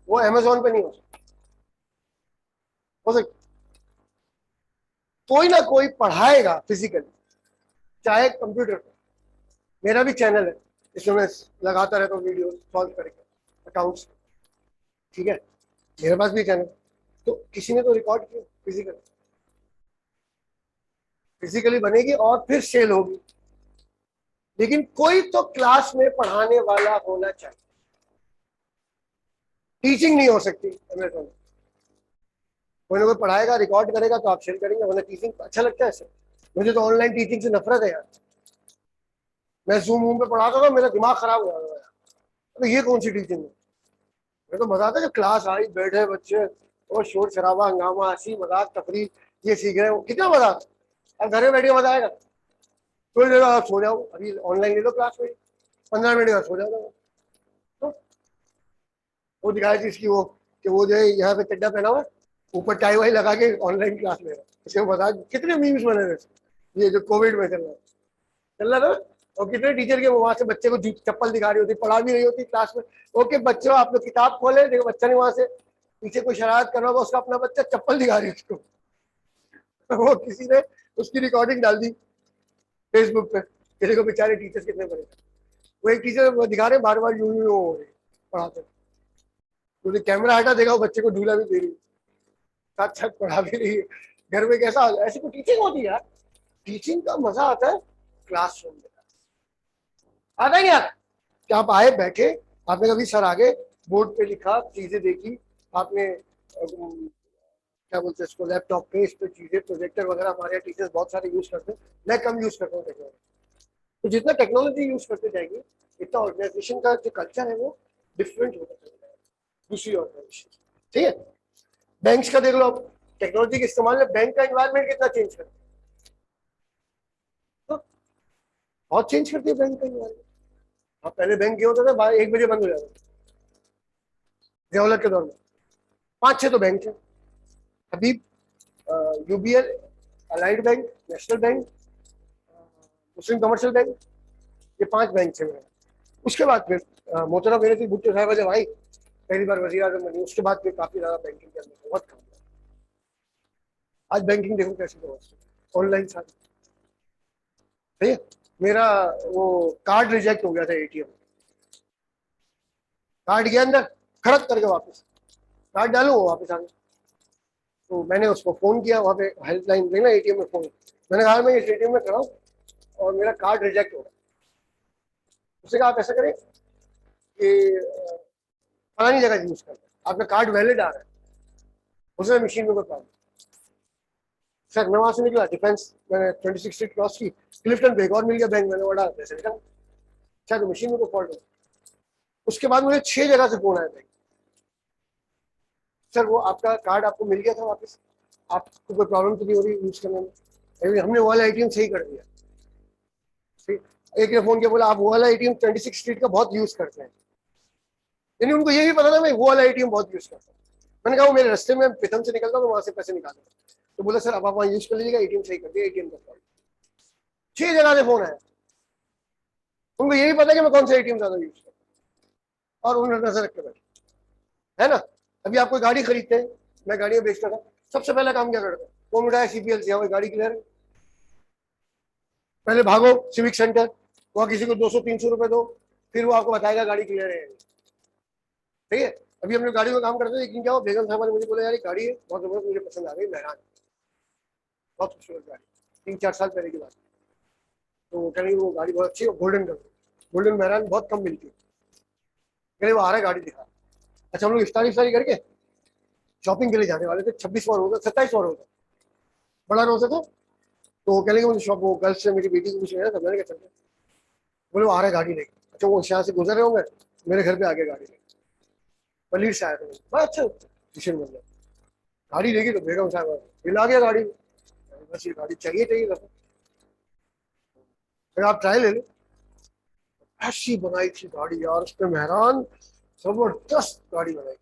वो अमेजोन पे नहीं हो सकती, हो सकती, कोई ना कोई पढ़ाएगा फिजिकली, चाहे कंप्यूटर पर। मेरा भी चैनल है, इसमें मैं लगाता रहता हूँ वीडियो सॉल्व करके अकाउंट्स। ठीक है, मेरे पास भी चैनल, तो किसी ने तो रिकॉर्ड किया फिजिकली, फिजिकली बनेगी और फिर सेल होगी। लेकिन कोई तो क्लास में पढ़ाने वाला होना चाहिए, टीचिंग नहीं हो सकती अमेजोन। कोई ना कोई पढ़ाएगा, रिकॉर्ड करेगा तो आप शेयर करेंगे, वरना टीचिंग अच्छा लगता है ऐसे। मुझे तो ऑनलाइन टीचिंग से नफरत है यार, मैं जूम वूम पे पढ़ाता था, मेरा दिमाग खराब हो जाता था। तो ये कौन सी टीचिंग है? मेरे तो मजा आता है जब क्लास आई, बैठे बच्चे और शोर शराबा हंगामा हंसी मजाक तफरी, ये सीख रहे हो, कितना मजा आता है। अब घर में बैठ के मजा आएगा? थोड़ी देर आप सो जाओ, अभी ऑनलाइन ले लो क्लास में, 15 मिनट बाद सो जाओ। तो वो दिखाया थी इसकी वो, कि वो जो है यहाँ पे चड्डा पहना हुआ, ऊपर टाई वाई लगा के ऑनलाइन क्लास ले रहा है, इसे बता कितने मीम्स बने थे, ये जो कोविड में चल रहा था। और कितने टीचर के वहां से बच्चे को चप्पल दिखा रही होती, पढ़ा भी रही होती क्लास में। ओके बच्चों आप लोग किताब खोले, देखो बच्चा ने वहां से पीछे कोई शरारत कर रहा होगा, उसका अपना बच्चा चप्पल दिखा रही है उसको। वो किसी ने उसकी रिकॉर्डिंग डाल दी फेसबुक पे, किसी को बेचारे टीचर्स कितने बड़े। वो एक टीचर वो दिखा रहे बार बार यूं यूं हो रही पढ़ाते, तो कैमरा हटा देखा वो बच्चे को ढूला भी दे रही, साथ साथ पढ़ा भी रही है। घर में कैसा, ऐसी कोई टीचिंग होती है यार? टीचिंग का मजा आता है क्लासरूम में, आता है नहीं आता? कि आप आए बैठे, आपने कभी सर आगे बोर्ड पे लिखा, चीजें देखी आपने, क्या बोलते हैं इसको, लैपटॉप पे इस पे चीजें, प्रोजेक्टर वगैरह हमारे टीचर्स बहुत सारे यूज करते हैं, मैं कम यूज करता हूँ टेक्नोलॉजी। तो जितना टेक्नोलॉजी यूज करते जाएंगे, इतना ऑर्गेनाइजेशन का जो कल्चर है वो डिफरेंट होता चलेगा दूसरी ऑर्गेनाइजेशन। ठीक है, बैंक्स का देख लो, आप टेक्नोलॉजी के इस्तेमाल में बैंक का एनवायरमेंट कितना चेंज करते हैं, तो बहुत चेंज करती है बैंक का एनवायरमेंट। आप पहले बैंक गया होता था 1 बजे बंद हो जाता था, जवाहरलाल के दौर में 5 6 तो बैंक थे। अभी UBL, Allied Bank, National Bank, Muslim Commercial Bank, ये 5 बैंक थे मेरे। उसके बाद फिर मोहतरम मेरे थी भुट्टो साहब जब आई पहली बार वजीर आजम बनी, उसके बाद फिर काफी ज्यादा बैंकिंग के अंदर बहुत काम हुआ। आज बैंकिंग देखो कैसे हो, ऑनलाइन सारी। सही है। मेरा वो कार्ड रिजेक्ट हो गया था एटीएम, कार्ड गया अंदर, खड़क करके वापस कार्ड डालू वो वापस आ गया। तो मैंने उसको फोन किया, वहाँ पे हेल्पलाइन थी ना एटीएम में फोन, मैंने कहा मैं इस एटीएम में खड़ा हूँ और मेरा कार्ड रिजेक्ट हो गया। उसने कहा आप ऐसा करें कि फलानी जगह यूज करना, आपका कार्ड वैलिड आ रहा है। उसने मशीन में कोई प्रॉब्लम, सर मैं वहां से निकला डिफेंस, मैंने 26 स्ट्रीट क्रॉस की, क्लिफ्टन पे एक और मिल गया बैंक, मैंने ऑर्डर पैसे निकल, शायद मशीन में कोई फॉल्ट हो। उसके बाद मुझे 6 जगह से फोन आया बैंक, सर वो आपका कार्ड आपको मिल गया था वापस, आपको कोई प्रॉब्लम तो नहीं हो रही यूज करने में, हमने वो वाला एटीएम सही कर दिया। एक ने फोन किया, बोला आप वो वाला एटीएम 26 स्ट्रीट का बहुत यूज करते हैं, यानी उनको ये भी पता था मैं वो वाला एटीएम बहुत यूज करता हूँ। मैंने कहा वो मेरे रास्ते में प्रीतम से निकलता तो वहां से पैसे निकालता, तो बोला सर अब आप वहां यूज कर लीजिएगा, एटीएम सही कर दिया, एटीएम का प्रॉब्लम। 6 जगह से फोन आया, उनको ये भी पता है कि मैं कौन सा एटीएम ज्यादा यूज करता हूँ, और उन्होंने नजर रख के बैठे, है ना। अभी आप कोई गाड़ी खरीदते हैं, मैं गाड़ियां बेचता था, सबसे पहला काम क्या करता है, फोन उठाया सीपीएल से, वही गाड़ी क्लियर है, पहले भागो सिविक सेंटर, वहां किसी को 200-300 रुपए दो, फिर वो आपको बताएगा गाड़ी क्लियर है। ठीक है। अभी हमने गाड़ी में काम करते थे, लेकिन क्या हो, बेगम साहब ने मुझे बोला यार ये गाड़ी है बहुत जबरदस्त, मुझे पसंद आ गई, मेहरान, बहुत खूबसूरत गाड़ी, 3-4 साल पहले की बात। तो वो कह रही वो गाड़ी बहुत अच्छी है, गोल्डन कलर, गोल्डन मेहरान बहुत कम मिलती है, कह रही वो आ रहा है गाड़ी दिखा। अच्छा हम लोग इफ्तारी करके शॉपिंग के लिए जाने वाले थे, 26वां रोजा 27वां रोजा, बड़ा रोजा था। तो वो कह लगे मुझे शॉप, वो कल से मेरी बेटी को कुछ लेना था, मैंने कहा चलते, बोले वो आ रहा है गाड़ी लेके। अच्छा वो यहाँ से गुजर रहे होंगे, मेरे घर पे आगे गाड़ी लेके, पलीर से आया था, बड़ा अच्छा किशन बन गया, गाड़ी लेगी तो बेगम साहब बिल आ गया गाड़ी में, बस ये गाड़ी चाहिए चाहिए था, फिर आप ट्राई ले लो। ऐसी बनाई थी गाड़ी यार उसने मेहरान, जबरदस्त गाड़ी बनाई।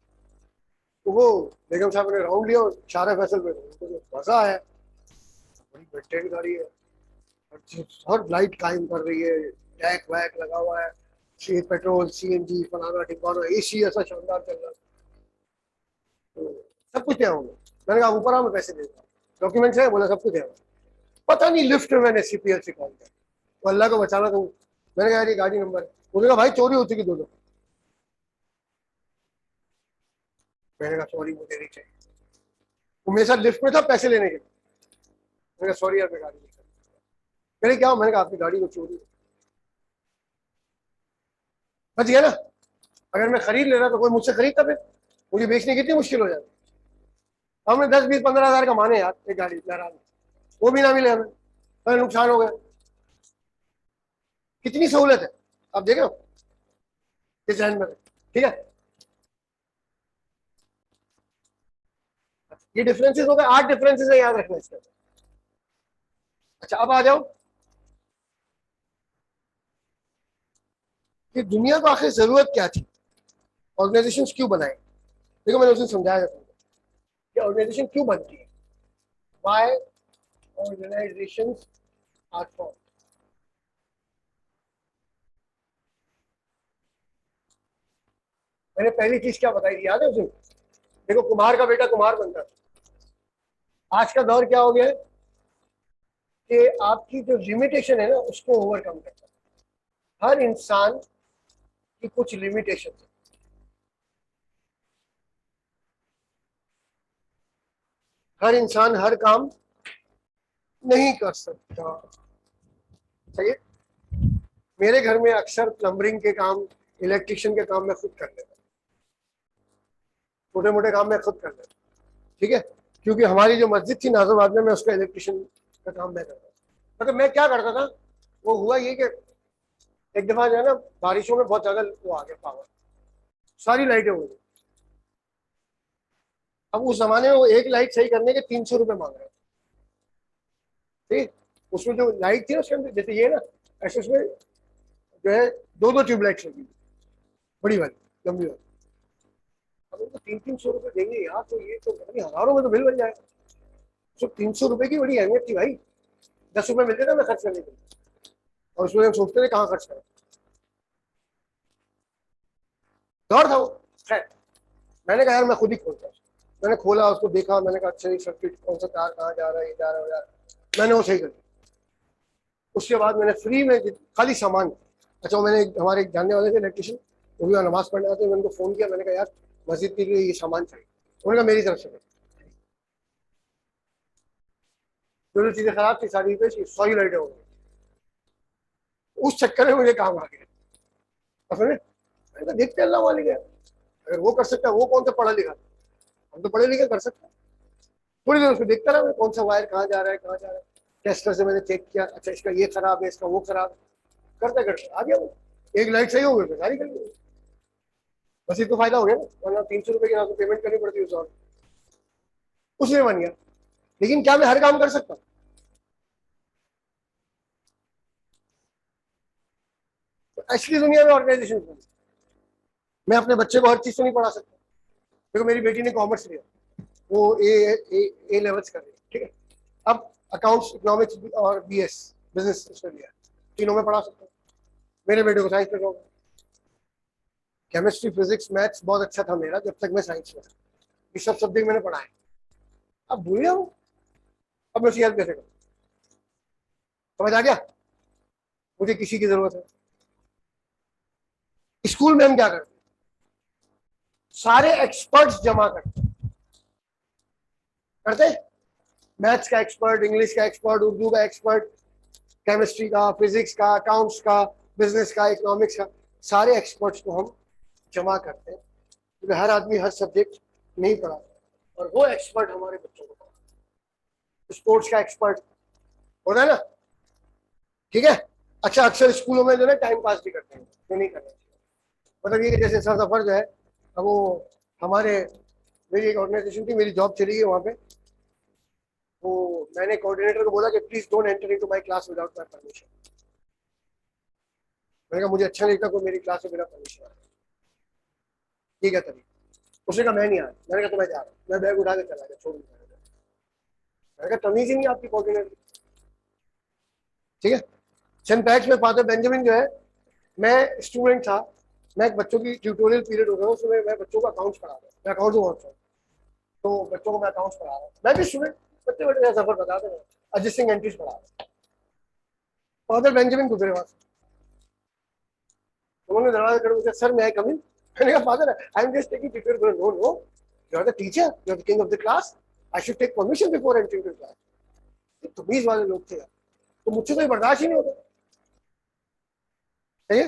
तो वो बेगम साहब ने राउंड लिया और शारा फैसल पे, उनको जो मजा आया, बड़ी बेहतरीन गाड़ी है, हर लाइट कायम कर रही है, टैग वैग लगा हुआ है, सी पेट्रोल सीएनजी फलाना ठिकाना, एसी ऐसा शानदार चल रहा है, तो सब कुछ है उन्होंने। मैंने कहा ऊपर आओ मैं पैसे देता हूँ, डॉक्यूमेंट्स है, बोला सब कुछ है। पता नहीं लिफ्ट में मैंने सीपीएल से कॉल किया, तो अल्लाह को बचाना तुम, मैंने कहा यार ये गाड़ी नंबर है, उन्होंने कहा भाई चोरी हो चुकी दो। मैंने कहा सॉरी मुझे नहीं चाहिए, वो मेरे साथ लिफ्ट में था पैसे लेने के लिए, मैंने कहा सॉरी यार मैं गाड़ी नहीं कर, मैंने क्या, मैंने कहा आपकी गाड़ी को चोरी, बच गया ना। अगर मैं खरीद ले रहा तो कोई मुझसे खरीदता, फिर मुझे बेचने की कितनी मुश्किल हो जाती। हमने 10-20-15 हज़ार का माने यार एक गाड़ी नाराज, वो भी ना मिले हमें, तो नुकसान हो गया। कितनी सहूलत है, आप देख रहे हो इस जहन में, ठीक है। ये डिफरेंसेस हो गए, 8 डिफरेंसेस है, याद रखना इसका। अच्छा अब आ जाओ कि दुनिया को आखिर जरूरत क्या थी, ऑर्गेनाइजेशन क्यों बनाए। देखो मैंने उस दिन समझाया था तुमको कि ऑर्गेनाइजेशन क्यों बनती है, वाई ऑर्गेनाइजेशन आर फॉर्म। मैंने पहली चीज क्या बताई थी, याद है उस दिन, देखो कुम्हार का बेटा कुम्हार बनता था। आज का दौर क्या हो गया है कि आपकी जो लिमिटेशन है ना उसको ओवरकम करता है। हर इंसान की कुछ लिमिटेशन है, हर इंसान हर काम नहीं कर सकता। सही है। मेरे घर में अक्सर प्लम्बरिंग के काम, इलेक्ट्रिशियन के काम मैं खुद कर लेता, छोटे मोटे काम मैं खुद कर लेता, ठीक है। क्योंकि हमारी जो मस्जिद थी नाजरबाद में, मैं उसका इलेक्ट्रिशियन का काम मैं करता, मतलब मैं क्या करता था, वो हुआ ये कि एक दफा जो है ना बारिशों में बहुत ज्यादा वो आ गया पावर, सारी लाइटें हो गई। अब उस जमाने में वो एक लाइट सही करने के 300 रुपए मांग रहे थे, ठीक। उसमें जो लाइट थी ना उसके अंदर जैसे ये ना, ऐसे उसमें जो है दो दो ट्यूबलाइट्स लगी, बड़ी वाली लंबी वाली। अब उनको 300-300 रुपए देंगे यार, तो ये तो बड़ी हजारों में तो बिल बन जाएगा। तो 300 रुपए की बड़ी अहमियत थी भाई, 10 रुपए मिलते थे मैं खर्च करने के लिए, और उसमें हम सोचते थे कहाँ खर्च करें। दौड़ था वो। खैर मैंने कहा यार मैं खुद ही खोलता हूँ। मैंने खोला, उसको देखा, मैंने कहा अच्छा ये सर्किट कौन सा तार कहाँ जा रहा है, ये जा रहा है, मैंने वो सही कर दिया। उसके बाद मैंने फ्री में खाली सामान, अच्छा मैंने हमारे एक जानने वाले थे इलेक्ट्रिशियन, वो भी नमाज पढ़ने आते, मैंने उनको फोन किया, मैंने कहा यार मस्जिद के लिए ये सामान चाहिए। उन्होंने कहा मेरी तरफ से। जो जो चीजें खराब थी सारी पे 100 लाइटें हो गई। उस चक्कर में मुझे काम आ गया। और फिर मैंने कहा देखते अल्लाह वाले, अगर वो कर सकता है, वो कौन सा पढ़ा लिखा, हम तो पढ़े लिखे कर सकते हैं। थोड़ी देर उसको देखता रहा मैं, कौन सा वायर कहाँ जा रहा है, कहाँ जा रहा है। टेस्टर से मैंने चेक किया, अच्छा इसका ये खराब है, इसका वो खराब है, करते करते आ गया वो। एक लाइट सही हो गई तो सारी कर ली। बस ये तो फायदा हो गया ना, वरना 300 रुपए की ना तो पेमेंट करनी पड़ती है उस और। उसमें बन गया। लेकिन क्या मैं हर काम कर सकता हूँ? तो असली दुनिया में ऑर्गेनाइजेशन, मैं अपने बच्चे को हर चीज तो नहीं पढ़ा सकता। देखो मेरी बेटी ने कॉमर्स लिया, वो ए लेवल्स कर रही है, ठीक है। अब अकाउंट्स, इकोनॉमिक्स और बीएस बिजनेस उसने लिया, तीनों में पढ़ा सकता हूँ। मेरे बेटे को साइंस में शौक है। केमिस्ट्री, फिजिक्स, मैथ्स बहुत अच्छा था मेरा जब तक मैं साइंस में था। ये सब सब्जेक्ट मैंने पढ़ा है। अब भूल गया हूँ, अब मैं उसकी हेल्प कैसे करूँ? समझ आ गया? मुझे किसी की जरूरत है। स्कूल में हम क्या करते हैं? सारे एक्सपर्ट्स जमा करते, मैथ्स का एक्सपर्ट, इंग्लिश का एक्सपर्ट, उर्दू का एक्सपर्ट, केमिस्ट्री का, फिजिक्स का, अकाउंट्स का, बिजनेस का, इकोनॉमिक्स का, सारे एक्सपर्ट्स को हम जमा करते हैं, क्योंकि हर आदमी हर सब्जेक्ट नहीं पढ़ाता, और वो एक्सपर्ट हमारे बच्चों को पढ़ाता। स्पोर्ट्स का एक्सपर्ट होता है ना, ठीक है। अच्छा अक्सर स्कूलों में जो है टाइम पास भी करते हैं, तो नहीं करना चाहिए। मतलब ये कि जैसे सर सफर जो है, अब वो हमारे, मेरी एक ऑर्गेनाइजेशन थी, मेरी जॉब चली गई वहाँ पे, तो मैंने कोऑर्डिनेटर को बोला कि please don't enter into my class without my permission. मैंने कहा मुझे अच्छा नहीं लगता कोई मेरी क्लास में बिना परमिशन आए। ठीक है तभी उसने कहा मैं नहीं आ रहा। मैंने कहा तो मैं जा रहा हूँ, मैं बैग उठा के चला गया, छोड़ दिया। मैंने कहा तमीज ही नहीं आपकी कोऑर्डिनेटर, ठीक है। सेंट पैट्स में फादर बेंजामिन जो है, मैं स्टूडेंट था, मैं एक बच्चों की ट्यूटोरियल पीरियड हो रहा हूँ, उसमें मैं बच्चों को अकाउंट्स पढ़ा रहा हूँ, मैं अकाउंट्स बहुत हूँ, तो बच्चों को मैं अकाउंट्स पढ़ा रहा हूँ, मैं भी स्टूडेंट, बच्चे बच्चे सफर बताते हैं, एडजस्टिंग एंट्रीज पढ़ा रहा हूँ। फादर बेंजामिन गुजरे वहां से, उन्होंने दरवाजा खड़े पूछा सर मैं आई कम इन? मैंने कहा father I am just taking tutorial. No no, you are the teacher, you are the king of the class, I should take permission before entering to class. तमीज वाले लोग थे यार, तो मुझसे तो ये बर्दाश्त ही नहीं होता। सही है।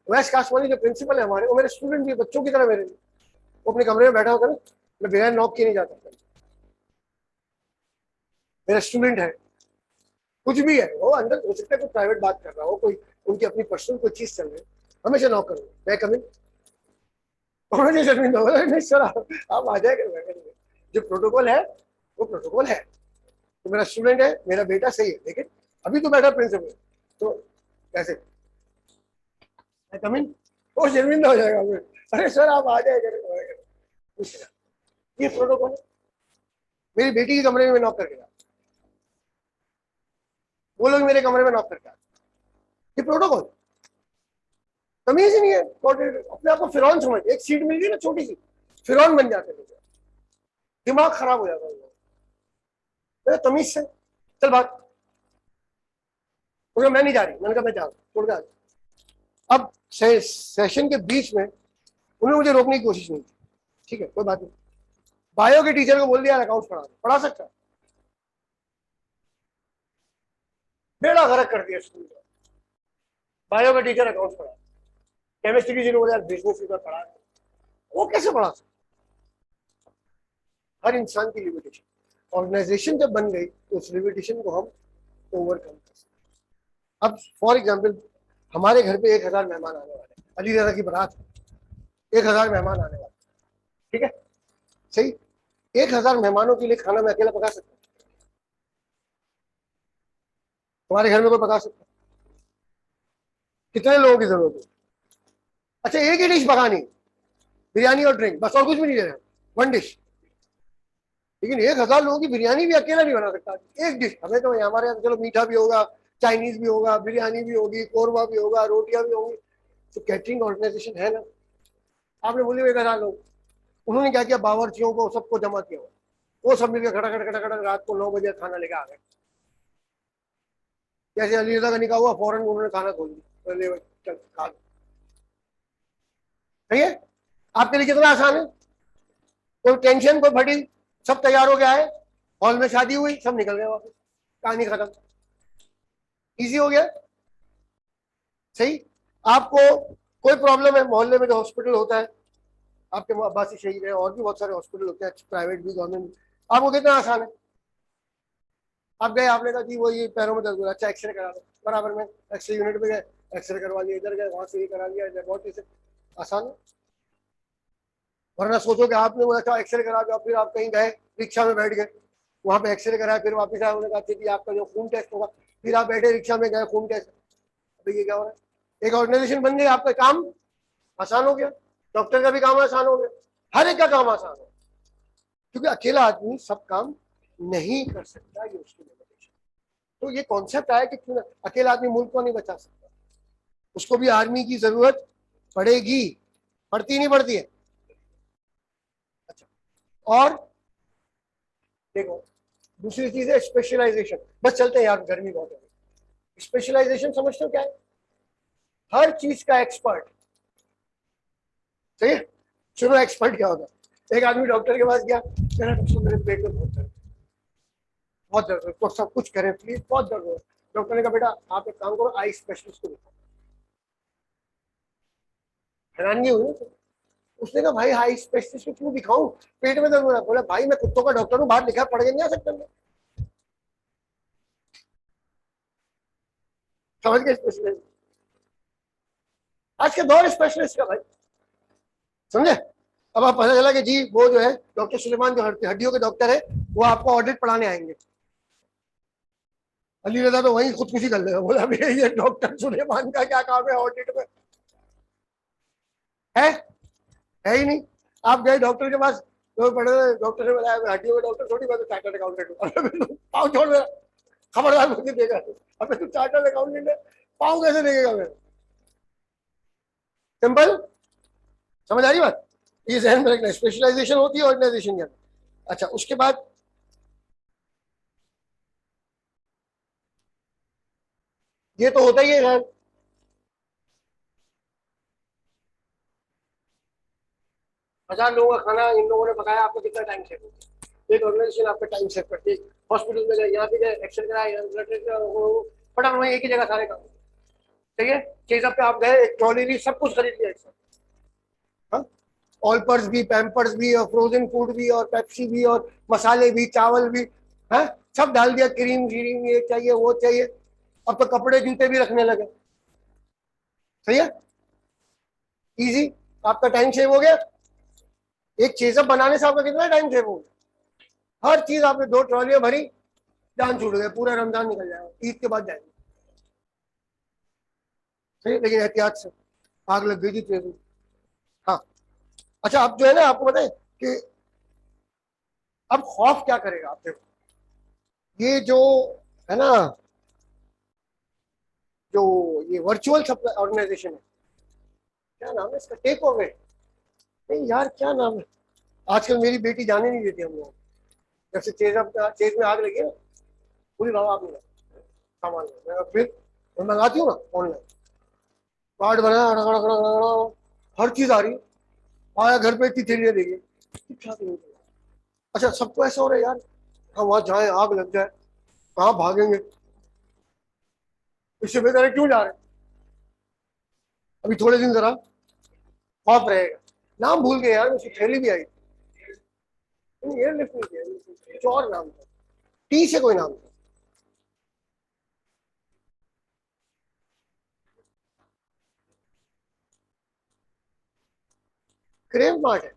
वैस कासवानी जो प्रिंसिपल है हमारे, वो मेरे स्टूडेंट भी, बच्चों की तरह मेरे लिए, वो अपने कमरे में बैठा होता ना, मैं बिना नॉक किए नहीं जाता, मेरा स्टूडेंट है, कुछ भी है वो अंदर, हो सकता है कोई प्राइवेट बात कर रहा हो, कोई उनकी अपनी पर्सनल कोई चीज चल रही है, हमेशा नॉक करूंगा, मैं कमिंग, उन्होंने जमीन नहीं सर आप आ जाएगा। जो प्रोटोकॉल है वो प्रोटोकॉल है। तो मेरा स्टूडेंट है, मेरा बेटा सही है, लेकिन अभी तो बैठा प्रिंसिपल, तो कैसे मैं कमिंग, वो शर्मिंदा हो जाएगा फिर, अरे सर आप आ जाएगा, ये प्रोटोकॉल है। मेरी बेटी के कमरे में नॉक करके, वो लोग मेरे कमरे में नॉक करके, ये प्रोटोकॉल, तमीज ही नहीं है। अपने आप को फिरौन समझ, एक सीट मिल गई ना छोटी सी, फिरौन बन जाते हैं, दिमाग खराब हो जाता है तमीज से। चल बात, मैं नहीं जा रही, मैंने कहा मैं जा रहा हूँ, छोड़ जा। अब सेशन के बीच में उन्होंने मुझे रोकने की कोशिश नहीं की, ठीक है कोई बात नहीं, बायो के टीचर को बोल दिया अकाउंट पढ़ा सकता है, बेड़ा गर्क कर दिया स्कूल का। बायो का टीचर अकाउंट पढ़ा, केमिस्ट्री की जिन्होंने बोला बिजनेस पेपर पढ़ा, वो कैसे पढ़ा सकता? हर इंसान की लिमिटेशन, ऑर्गेनाइजेशन जब बन गई तो उस लिमिटेशन को हम ओवरकम कर सकते। अब फॉर एग्जाम्पल हमारे घर पे 1000 मेहमान आने वाले, अली दादा की बारात, 1000 मेहमान आने वाले, ठीक है सही। 1000 मेहमानों के लिए खाना मैं अकेला पका सकता हूँ? तुम्हारे घर में कोई पका सकता है? कितने लोगों की जरूरत है? अच्छा एक ही डिश पकानी, बिरयानी और ड्रिंक, बस और कुछ भी नहीं दे रहे, वन डिश। लेकिन 1000 लोगों की बिरयानी भी अकेला नहीं बना सकता, एक डिश। हमें तो हमारे यहाँ चलो मीठा भी होगा, चाइनीज भी होगा, बिरयानी भी होगी, कोरमा भी होगा, रोटियां भी होंगी, तो कैटरिंग ऑर्गेनाइजेशन है ना। आपने बोली 1,000 लोग, उन्होंने क्या किया, बावर्चियों को सबको जमा किया, वो सब मिलकर खड़ा खड़ा खड़ा खड़ा रात को 9 बजे खाना लेकर आ गए। जैसे अली रजा का निकाह हुआ, फौरन उन्होंने खाना खोल दिया, ले भाई चल खा लो। सही है, आपके लिए कितना आसान है, कोई टेंशन कोई फटी, सब तैयार हो गया है, हॉल में शादी हुई, सब निकल गए वापस, कहानी खत्म, इजी हो गया। सही, आपको कोई प्रॉब्लम है, मोहल्ले में जो हॉस्पिटल होता है, आपके अब्बासी शहीद है, और भी बहुत सारे हॉस्पिटल होते हैं, प्राइवेट भी गवर्नमेंट, आपको कितना आसान है, आप गए, आपने कहा जी वो ये पैरों में दर्द हो रहा है, अच्छा एक्सरे करा दो, बराबर में एक्सरे यूनिट में गए, एक्सरे करवा लिया, इधर गए वहां से ये करा लिया, लेबोरेटरी से, आसान है। वरना सोचो कि आपने बोला अच्छा एक्सरे करा दो, फिर आप कहीं गए, रिक्शा में बैठ गए, वहां पे एक्सरे कराया, फिर वापस आए, उन्होंने कहा कि आपका जो खून टेस्ट होगा, फिर आप बैठे रिक्शा में गए खून टेस्ट, अभी ये क्या हो रहा है, एक ऑर्गेनाइजेशन बन गई, आपका काम आसान हो गया, डॉक्टर का भी काम आसान हो गया, हर एक का काम आसान हो, क्योंकि अकेला आदमी सब काम नहीं कर सकता, ये उसकी लिमिटेशन। तो ये कॉन्सेप्ट आया कि क्यों अकेला आदमी मुल्क को नहीं बचा सकता, उसको भी आर्मी की जरूरत पड़ेगी, पड़ती नहीं पड़ती है। अच्छा, और देखो दूसरी चीज है स्पेशलाइजेशन, बस चलते हैं यार, गर्मी बहुत है, स्पेशलाइजेशन समझते हो क्या है, हर चीज का एक्सपर्ट। सही है, सुनो एक्सपर्ट क्या होता है, एक आदमी डॉक्टर के पास गया, कह रहा डॉक्टर मेरे पेट में बहुत दर्द, बहुत दर्द है, तो सब कुछ करें प्लीज, बहुत दर्द हो, डॉक्टर ने कहा बेटा आप एक काम करो, आई स्पेशलिस्ट को दिखाओ। हैरानगी हुई, उसने कहा भाई हाई स्पेशलिस्ट को क्यों दिखाऊं, पेट में दर्द हो रहा है, बोला भाई मैं कुत्तों का डॉक्टर हूँ, बाहर लिखा पढ़ के नहीं आ सकता मैं, समझ गए स्पेशलिस्ट, आज के दौर स्पेशलिस्ट का भाई, समझे। अब आप पता चला कि जी वो जो है डॉक्टर सुलेमान जो हड्डियों के डॉक्टर है, वो आपको ऑडिट पढ़ाने आएंगे, अली रजा तो वहीं खुदकुशी कर लेगा, बोला भैया ये डॉक्टर सुलेमान का क्या काम है ऑडिट में, है है ही नहीं। आप गए डॉक्टर के पास, तो पढ़े डॉक्टर ने बताया हड्डियों का डॉक्टर थोड़ी, मैं तो चार्टर्ड अकाउंटेंट हूँ, पाँव छोड़ मेरा, खबरदार मुझे देगा, अबे तू चार्टर्ड अकाउंटेंट है, पाँव कैसे देगा मेरा, सिंपल, समझ आ रही बात, ये जहन में रखना, स्पेशलाइजेशन होती है ऑर्गेनाइजेशन के अंदर। अच्छा उसके बाद ये तो होता ही है यार, 1,000 लोगों का खाना इन लोगों ने पकाया, आपको कितना टाइम सेव होगा, एक ऑर्गेनाइजेशन आपका टाइम सेव करती है, हॉस्पिटल में गए, यहाँ पे गए एक्सरे कराया, ब्लड टेस्ट फटाफट वहीं एक ही जगह सारे काम, ठीक है, चीज पे आप गए, एक ट्रॉली ली, सब कुछ खरीद लिया एक साथ, हाँ, ऑलपर्स भी, पैम्पर्स भी, और फ्रोजन फूड भी, और पेप्सी भी, और मसाले भी, चावल भी, है, सब डाल दिया, क्रीम श्रीम ये चाहिए वो चाहिए, अब तो कपड़े जूते भी रखने लगे। सही है, इजी, आपका टाइम सेव हो गया, एक चीज बनाने से आपका कितना टाइम सेव हो गया, हर चीज आपने 2 ट्रॉलियां भरी, जान छूट गया, पूरा रमजान निकल जाएगा, ईद के बाद जाएंगे। सही, लेकिन एहतियात से, आग लग गई थी तेज, हाँ। अच्छा अब जो है ना, आपको बताए कि अब खौफ क्या करेगा, आप देखो, ये जो है ना, जो ये वर्चुअल सप्लाई ऑर्गेनाइजेशन है, क्या नाम है इसका, टेक ओवर, नहीं यार क्या नाम है, आजकल मेरी बेटी जाने नहीं देती हम लोग, जब से चेज में आग लगी है ना, पूरी भाव आप नहीं सामान, फिर मैं मंगाती हूँ ना ऑनलाइन, कार्ड बनाया, हर चीज आ रही है, आया घर पे इतनी थैलियां देगी, अच्छा सबको ऐसा हो रहा है यार, हम वहां जाए आग लग जाए, कहाँ भागेंगे, इससे बेहतर है क्यों जा रहे हैं, अभी थोड़े दिन जरा खौफ रहेगा, नाम भूल गए यार, उसकी थैली भी आई, एयरलिफ्ट नहीं किया, कुछ और नाम था, टी से कोई नाम था, क्रेव मार्ट है,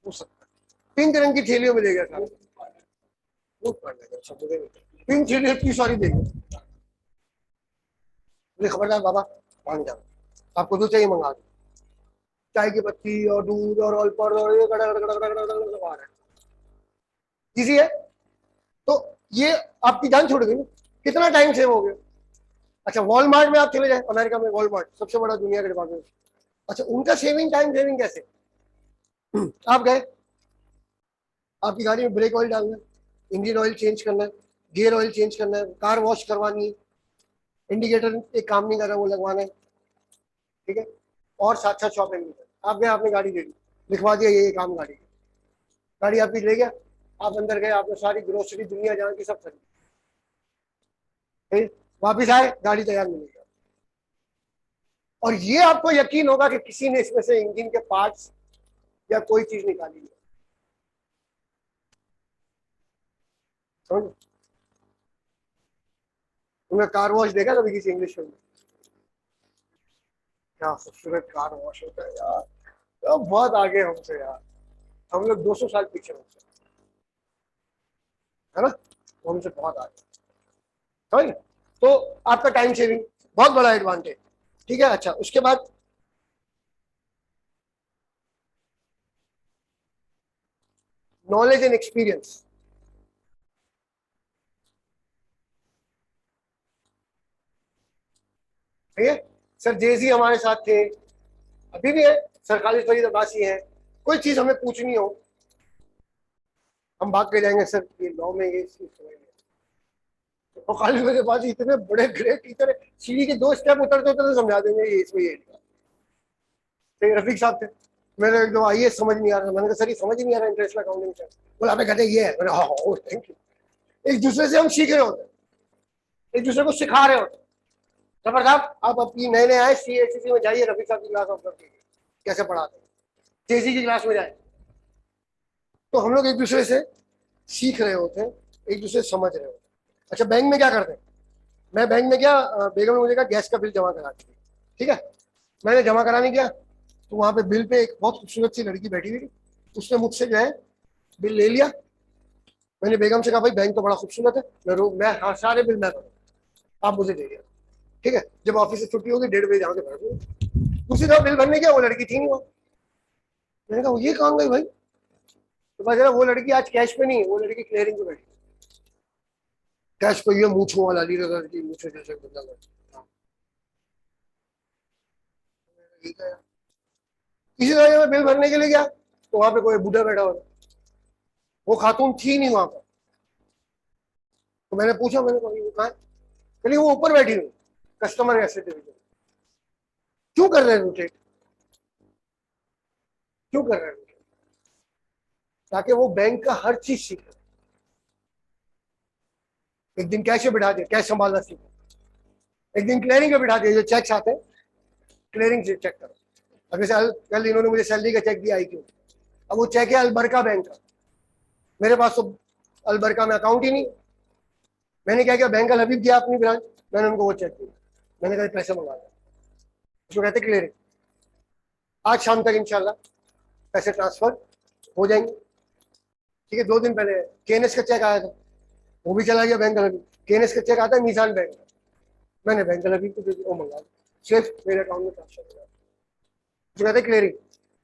हो सकता है, पिंक रंग की थैलियों में देगा सारा, पिंक थैली इतनी सारी देगी, बोले खबरदार बाबा भाग जाओ, आपको जो चाहिए मंगा दो, चाय की पत्ती और दूध और ऑलपर और ये गड़ा गड़ा गड़ा गड़ा गड़ा गड़ा गड़ा है, इजी है, तो ये आपकी जान छोड़ गई, कितना टाइम सेव हो गया। अच्छा वॉलमार्ट में आप चले जाए, अमेरिका में वॉलमार्ट सबसे बड़ा दुनिया का डिपार्टमेंट, अच्छा, उनका सेविंग टाइम सेविंग कैसे? आप गए, आपकी गाड़ी में ब्रेक ऑयल डालना है, इंजन ऑयल चेंज करना है, गियर ऑयल चेंज करना है, कार वॉश करवानी है, इंडिकेटर एक काम नहीं कर रहा वो लगवाना है, ठीक है, और साथ साथ शॉपिंग भी करना। आप गए, आपने गाड़ी दे दी, लिखवा दिया ये काम गाड़ी, गाड़ी आपकी ले गया, आप अंदर गए, आपने सारी ग्रोसरी दुनिया जहाँ की सब खरीदी, फिर वापिस आए, गाड़ी तैयार मिलेगी। और ये आपको यकीन होगा कि किसी ने इसमें से इंजन के पार्ट्स या कोई चीज निकाली है। समझ? तुमने कार वॉश देखा कभी किसी इंग्लिश फिल्म में? क्या खूबसूरत कार वॉश होता है यार, तो बहुत आगे हमसे यार, हम लोग 200 साल पीछे हमसे, है ना, वो हमसे बहुत आगे। समझ? तो आपका टाइम सेविंग बहुत बड़ा एडवांटेज, ठीक है। अच्छा, उसके बाद नॉलेज एंड एक्सपीरियंस, ठीक है। सर जेसी हमारे साथ थे, अभी भी है, सर खालिद फरीद अब्बासी है, कोई चीज हमें पूछनी हो हम भाग के जाएंगे, सर ये लॉ में ये चीज समझ नहीं। तो खालिद मेरे पास इतने बड़े ग्रेट टीचर है, सीढ़ी के 2 स्टेप उतरते उतरते समझा देंगे ये इसमें ये लिखा। तो रफीक साहब थे, मेरे एकदम आइए समझ नहीं आ रहा, मैंने कहा सर ये समझ नहीं आ रहा इंटरेस्ट अकाउंटिंग से, बोला आप कहते ये है, मैंने हाँ थैंक यू। एक दूसरे से हम सीख रहे होते हैं, एक दूसरे को सिखा रहे होते हैं। जबर साहब आप अपनी नए नए आए सीएससी में जाइए, रफीक साहब की क्लास ऑब्जर्व कीजिए कैसे पढ़ाते हैं, जेसी की क्लास में जाए, तो हम लोग एक दूसरे से सीख रहे होते हैं, एक दूसरे से समझ रहे होते हैं। अच्छा, बैंक में क्या करते हैं, मैं बैंक में क्या, बेगम ने मुझे कहा गैस का बिल जमा करा दीजिए, ठीक है, मैंने जमा कराने गया, तो वहां पे बिल पे एक बहुत खूबसूरत सी लड़की बैठी हुई थी, उसने मुझसे जो है बिल ले लिया। मैंने बेगम से कहा भाई बैंक तो बड़ा खूबसूरत है, मैं हाँ सारे बिल मैं करूँ, आप मुझे दे दिया, ठीक है। जब ऑफिस से छुट्टी होगी 1:30 बजे जाके भर दूँ। दूसरी तरफ बिल भरने गया, वो लड़की थी नहीं वहाँ। मैंने कहा ये कहाँ गई भाई, तो पता चला वो लड़की आज कैश पे नहीं है, वो लड़की क्लियरिंग पे बैठी, कैश पे ये मूछों वाला लीडर लड़की, मूछों जैसे बंदा लड़की। इसी तरह मैं बिल भरने के लिए गया, तो वहां पे कोई बूढ़ा बैठा हुआ, वो खातून थी नहीं वहां पर। तो मैंने पूछा, मैंने कहा वो कहाँ है, चलिए वो ऊपर बैठी हुई, कस्टमर एसेट डिवीजन। क्यों कर रहे हैं रोटेट, क्यों कर रहे हैं रोटेट? ताकि वो बैंक का हर चीज सीखे, एक दिन कैश पे बिठा दिया, कैश संभालना सीखे, एक दिन क्लियरिंग पे बिठा दिया, जो चेक्स आते हैं क्लियरिंग से चेक करो। अब जैसे कल इन्होंने मुझे सैलरी का चेक दिया आई क्यों, अब वो चेक है अलबरका बैंक का, मेरे पास तो अलबरका में अकाउंट ही नहीं। मैंने क्या किया, बैंक अल हबीब दिया अपनी ब्रांच, मैंने उनको वो चेक दिया, मैंने कहा पैसे मंगा दिया, उसको कहते क्लियरिंग। आज शाम तक इंशाल्लाह पैसे ट्रांसफर हो जाएंगे, ठीक है। 2 दिन पहले केएनएस का चेक आया था, वो भी चला गया बैंक अल हबीब। केएनएस का चेक आता है मीजान बैंक का, मैंने बैंक अल हबीब को दे दिया, वो मंगा दिया, सिर्फ मेरे अकाउंट में ट्रांसफर हो गया। उसको कहते क्लियरिंग,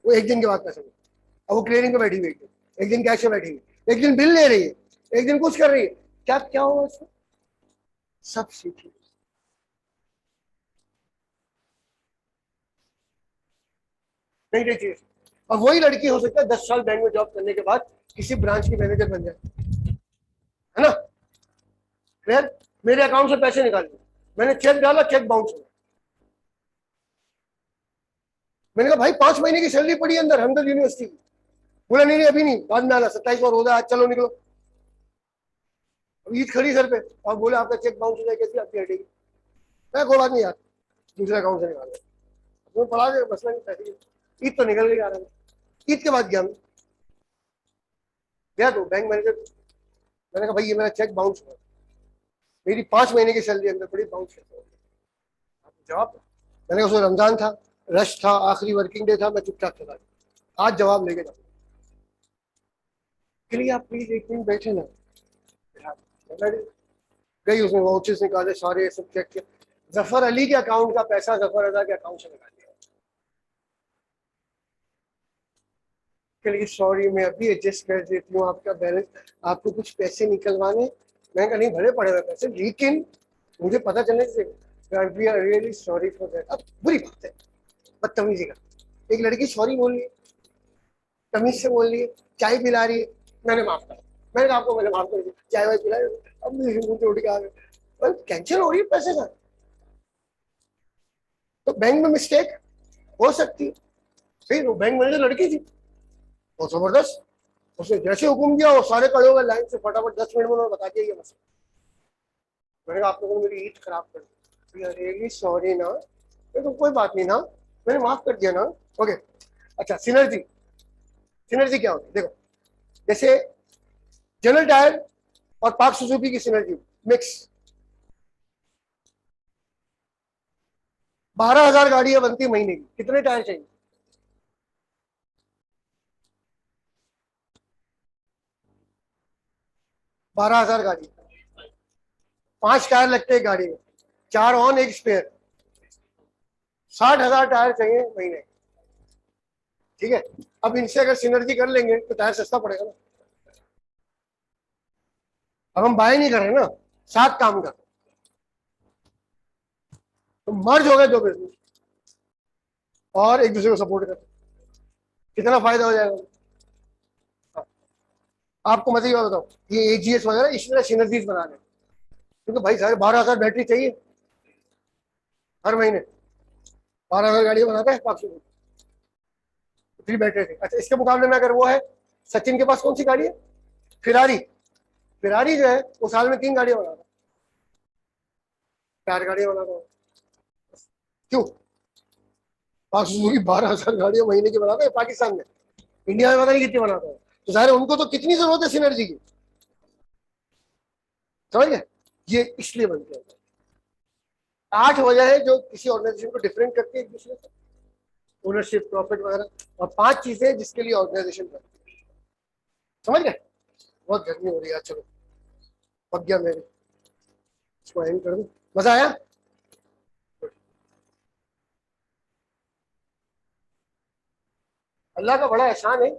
वो एक दिन के बाद पैसे, अब वो क्लियरिंग पे बैठी हुई, एक दिन कैश पे बैठी हुई, एक दिन बिल ले रही है, एक दिन कुछ कर रही है, क्या क्या होगा उसको, सब सीखी। नहीं नहीं चीज, और वही लड़की हो सकता है 10 साल बैंक में जॉब करने के बाद किसी ब्रांच की मैनेजर बन जाए, है ना, क्लियर। मेरे अकाउंट से पैसे निकाल दिए, मैंने चेक डाला, चेक बाउंस हुआ, मैंने कहा भाई 5 महीने की सैलरी पड़ी अंदर हमदर्द यूनिवर्सिटी की, बोला नहीं नहीं अभी नहीं, बाद में आना, 27 और हो गया, आज चलो निकलो। अब ईद खड़ी सर पे, और बोले आपका चेक बाउंस हो जाए, कैसी आपकी हटेगी, मैं कोई बात नहीं यार, दूसरे अकाउंट से निकाल वो पढ़ा के मसला नहीं, पैसे ईद तो निकल गई आ रहा है। ईद के बाद गया मैं, गया तो बैंक मैनेजर, मैंने कहा भाई ये मेरा चेक बाउंस हुआ, मेरी 5 महीने की सैलरी अंदर पड़ी, बाउंस कैसे हो गया, जवाब। मैंने कहा उसमें रमजान था, रश था, आखिरी वर्किंग डे था, मैं चुपचाप चला गया, आज जवाब लेके जाऊँ के लिए, आप प्लीज एक मिनट बैठे ना। गई, उसने वाउचर्स निकाले सारे, सब चेक किया, जफर अली के अकाउंट का पैसा जफर अदा के अकाउंट से निकाल दिया के लिए, सॉरी मैं अभी एडजस्ट कर देती हूँ आपका बैलेंस, आपको कुछ पैसे निकलवाने। मैंने कहा नहीं भले पड़े हुए पैसे, लेकिन मुझे पता चलने से we are really sorry for that. अब बुरी बात है, बदतमीजी का। एक लड़की सॉरी बोल रही है, तमीज से बोल रही है, चाय पिला रही है, मैंने माफ करा, मैंने कहा आपको मैंने माफ कर दिया, चाय वाय पिलाई, अब मुझे मुंह से उठ के आ गए, कैंसिल हो रही है पैसे का। तो बैंक में मिस्टेक हो सकती है। सही, वो बैंक मैनेजर लड़की थी, वो जबरदस्त, उसने जैसे हुक्म दिया वो सारे खड़े हो गए लाइन से, फटाफट 10 मिनट में उन्होंने बता दिया ये मसला। मैंने कहा आप लोगों ने मेरी ईद खराब कर दी, रियली सॉरी ना, तो कोई बात नहीं ना, मैंने माफ कर दिया ना। ओके। अच्छा, सिनर्जी, सिनर्जी क्या होती है देखो, जैसे जनरल टायर और पाक सुजुकी की सिनर्जी मिक्स, 12,000 गाड़ियां बनती महीने की, कितने टायर चाहिए? 12,000 गाड़ी, 5 टायर लगते हैं गाड़ी में, 4 ऑन 1 स्पेयर, 60,000 टायर चाहिए महीने। ठीक है, अब इनसे अगर सिनर्जी कर लेंगे तो टायर सस्ता पड़ेगा ना। अब हम बाय नहीं कर रहे ना, साथ काम कर रहे, तो मर्ज हो गए दो बिजनेस और एक दूसरे को सपोर्ट कर, कितना फायदा हो जाएगा। हाँ, आपको मजे की बात बताओ, ये एजीएस वगैरह इसमें सिनर्जीज बना रहे हैं, क्योंकि भाई सारे 12,000 बैटरी चाहिए हर महीने, 12,000 गाड़ियां बनाता है पाँच सौ, फ्री बैटरी थी। अच्छा, इसके मुकाबले में अगर वो है, सचिन के पास कौन सी गाड़ी है? फिरारी। फिरारी जो है वो साल में 3 गाड़ियां बनाता है, 4 गाड़ियां बनाता है। क्यों? पाक सुजुकी 12,000 गाड़ियां महीने की बनाता है पाकिस्तान में, इंडिया में पता नहीं कितनी बनाता है, तो जाहिर है उनको तो कितनी जरूरत है सिनर्जी की, समझ गए? ये इसलिए बनते हैं। 8 वजह है जो किसी ऑर्गेनाइजेशन को डिफरेंट करती है एक दूसरे से, ओनरशिप, प्रॉफिट वगैरह, और 5 चीजें जिसके लिए ऑर्गेनाइजेशन बनती है। समझ गए? बहुत गर्मी हो रही है, चलो पक गया मेरे, इसको एंड कर दूं। मजा आया? अल्लाह का बड़ा एहसान है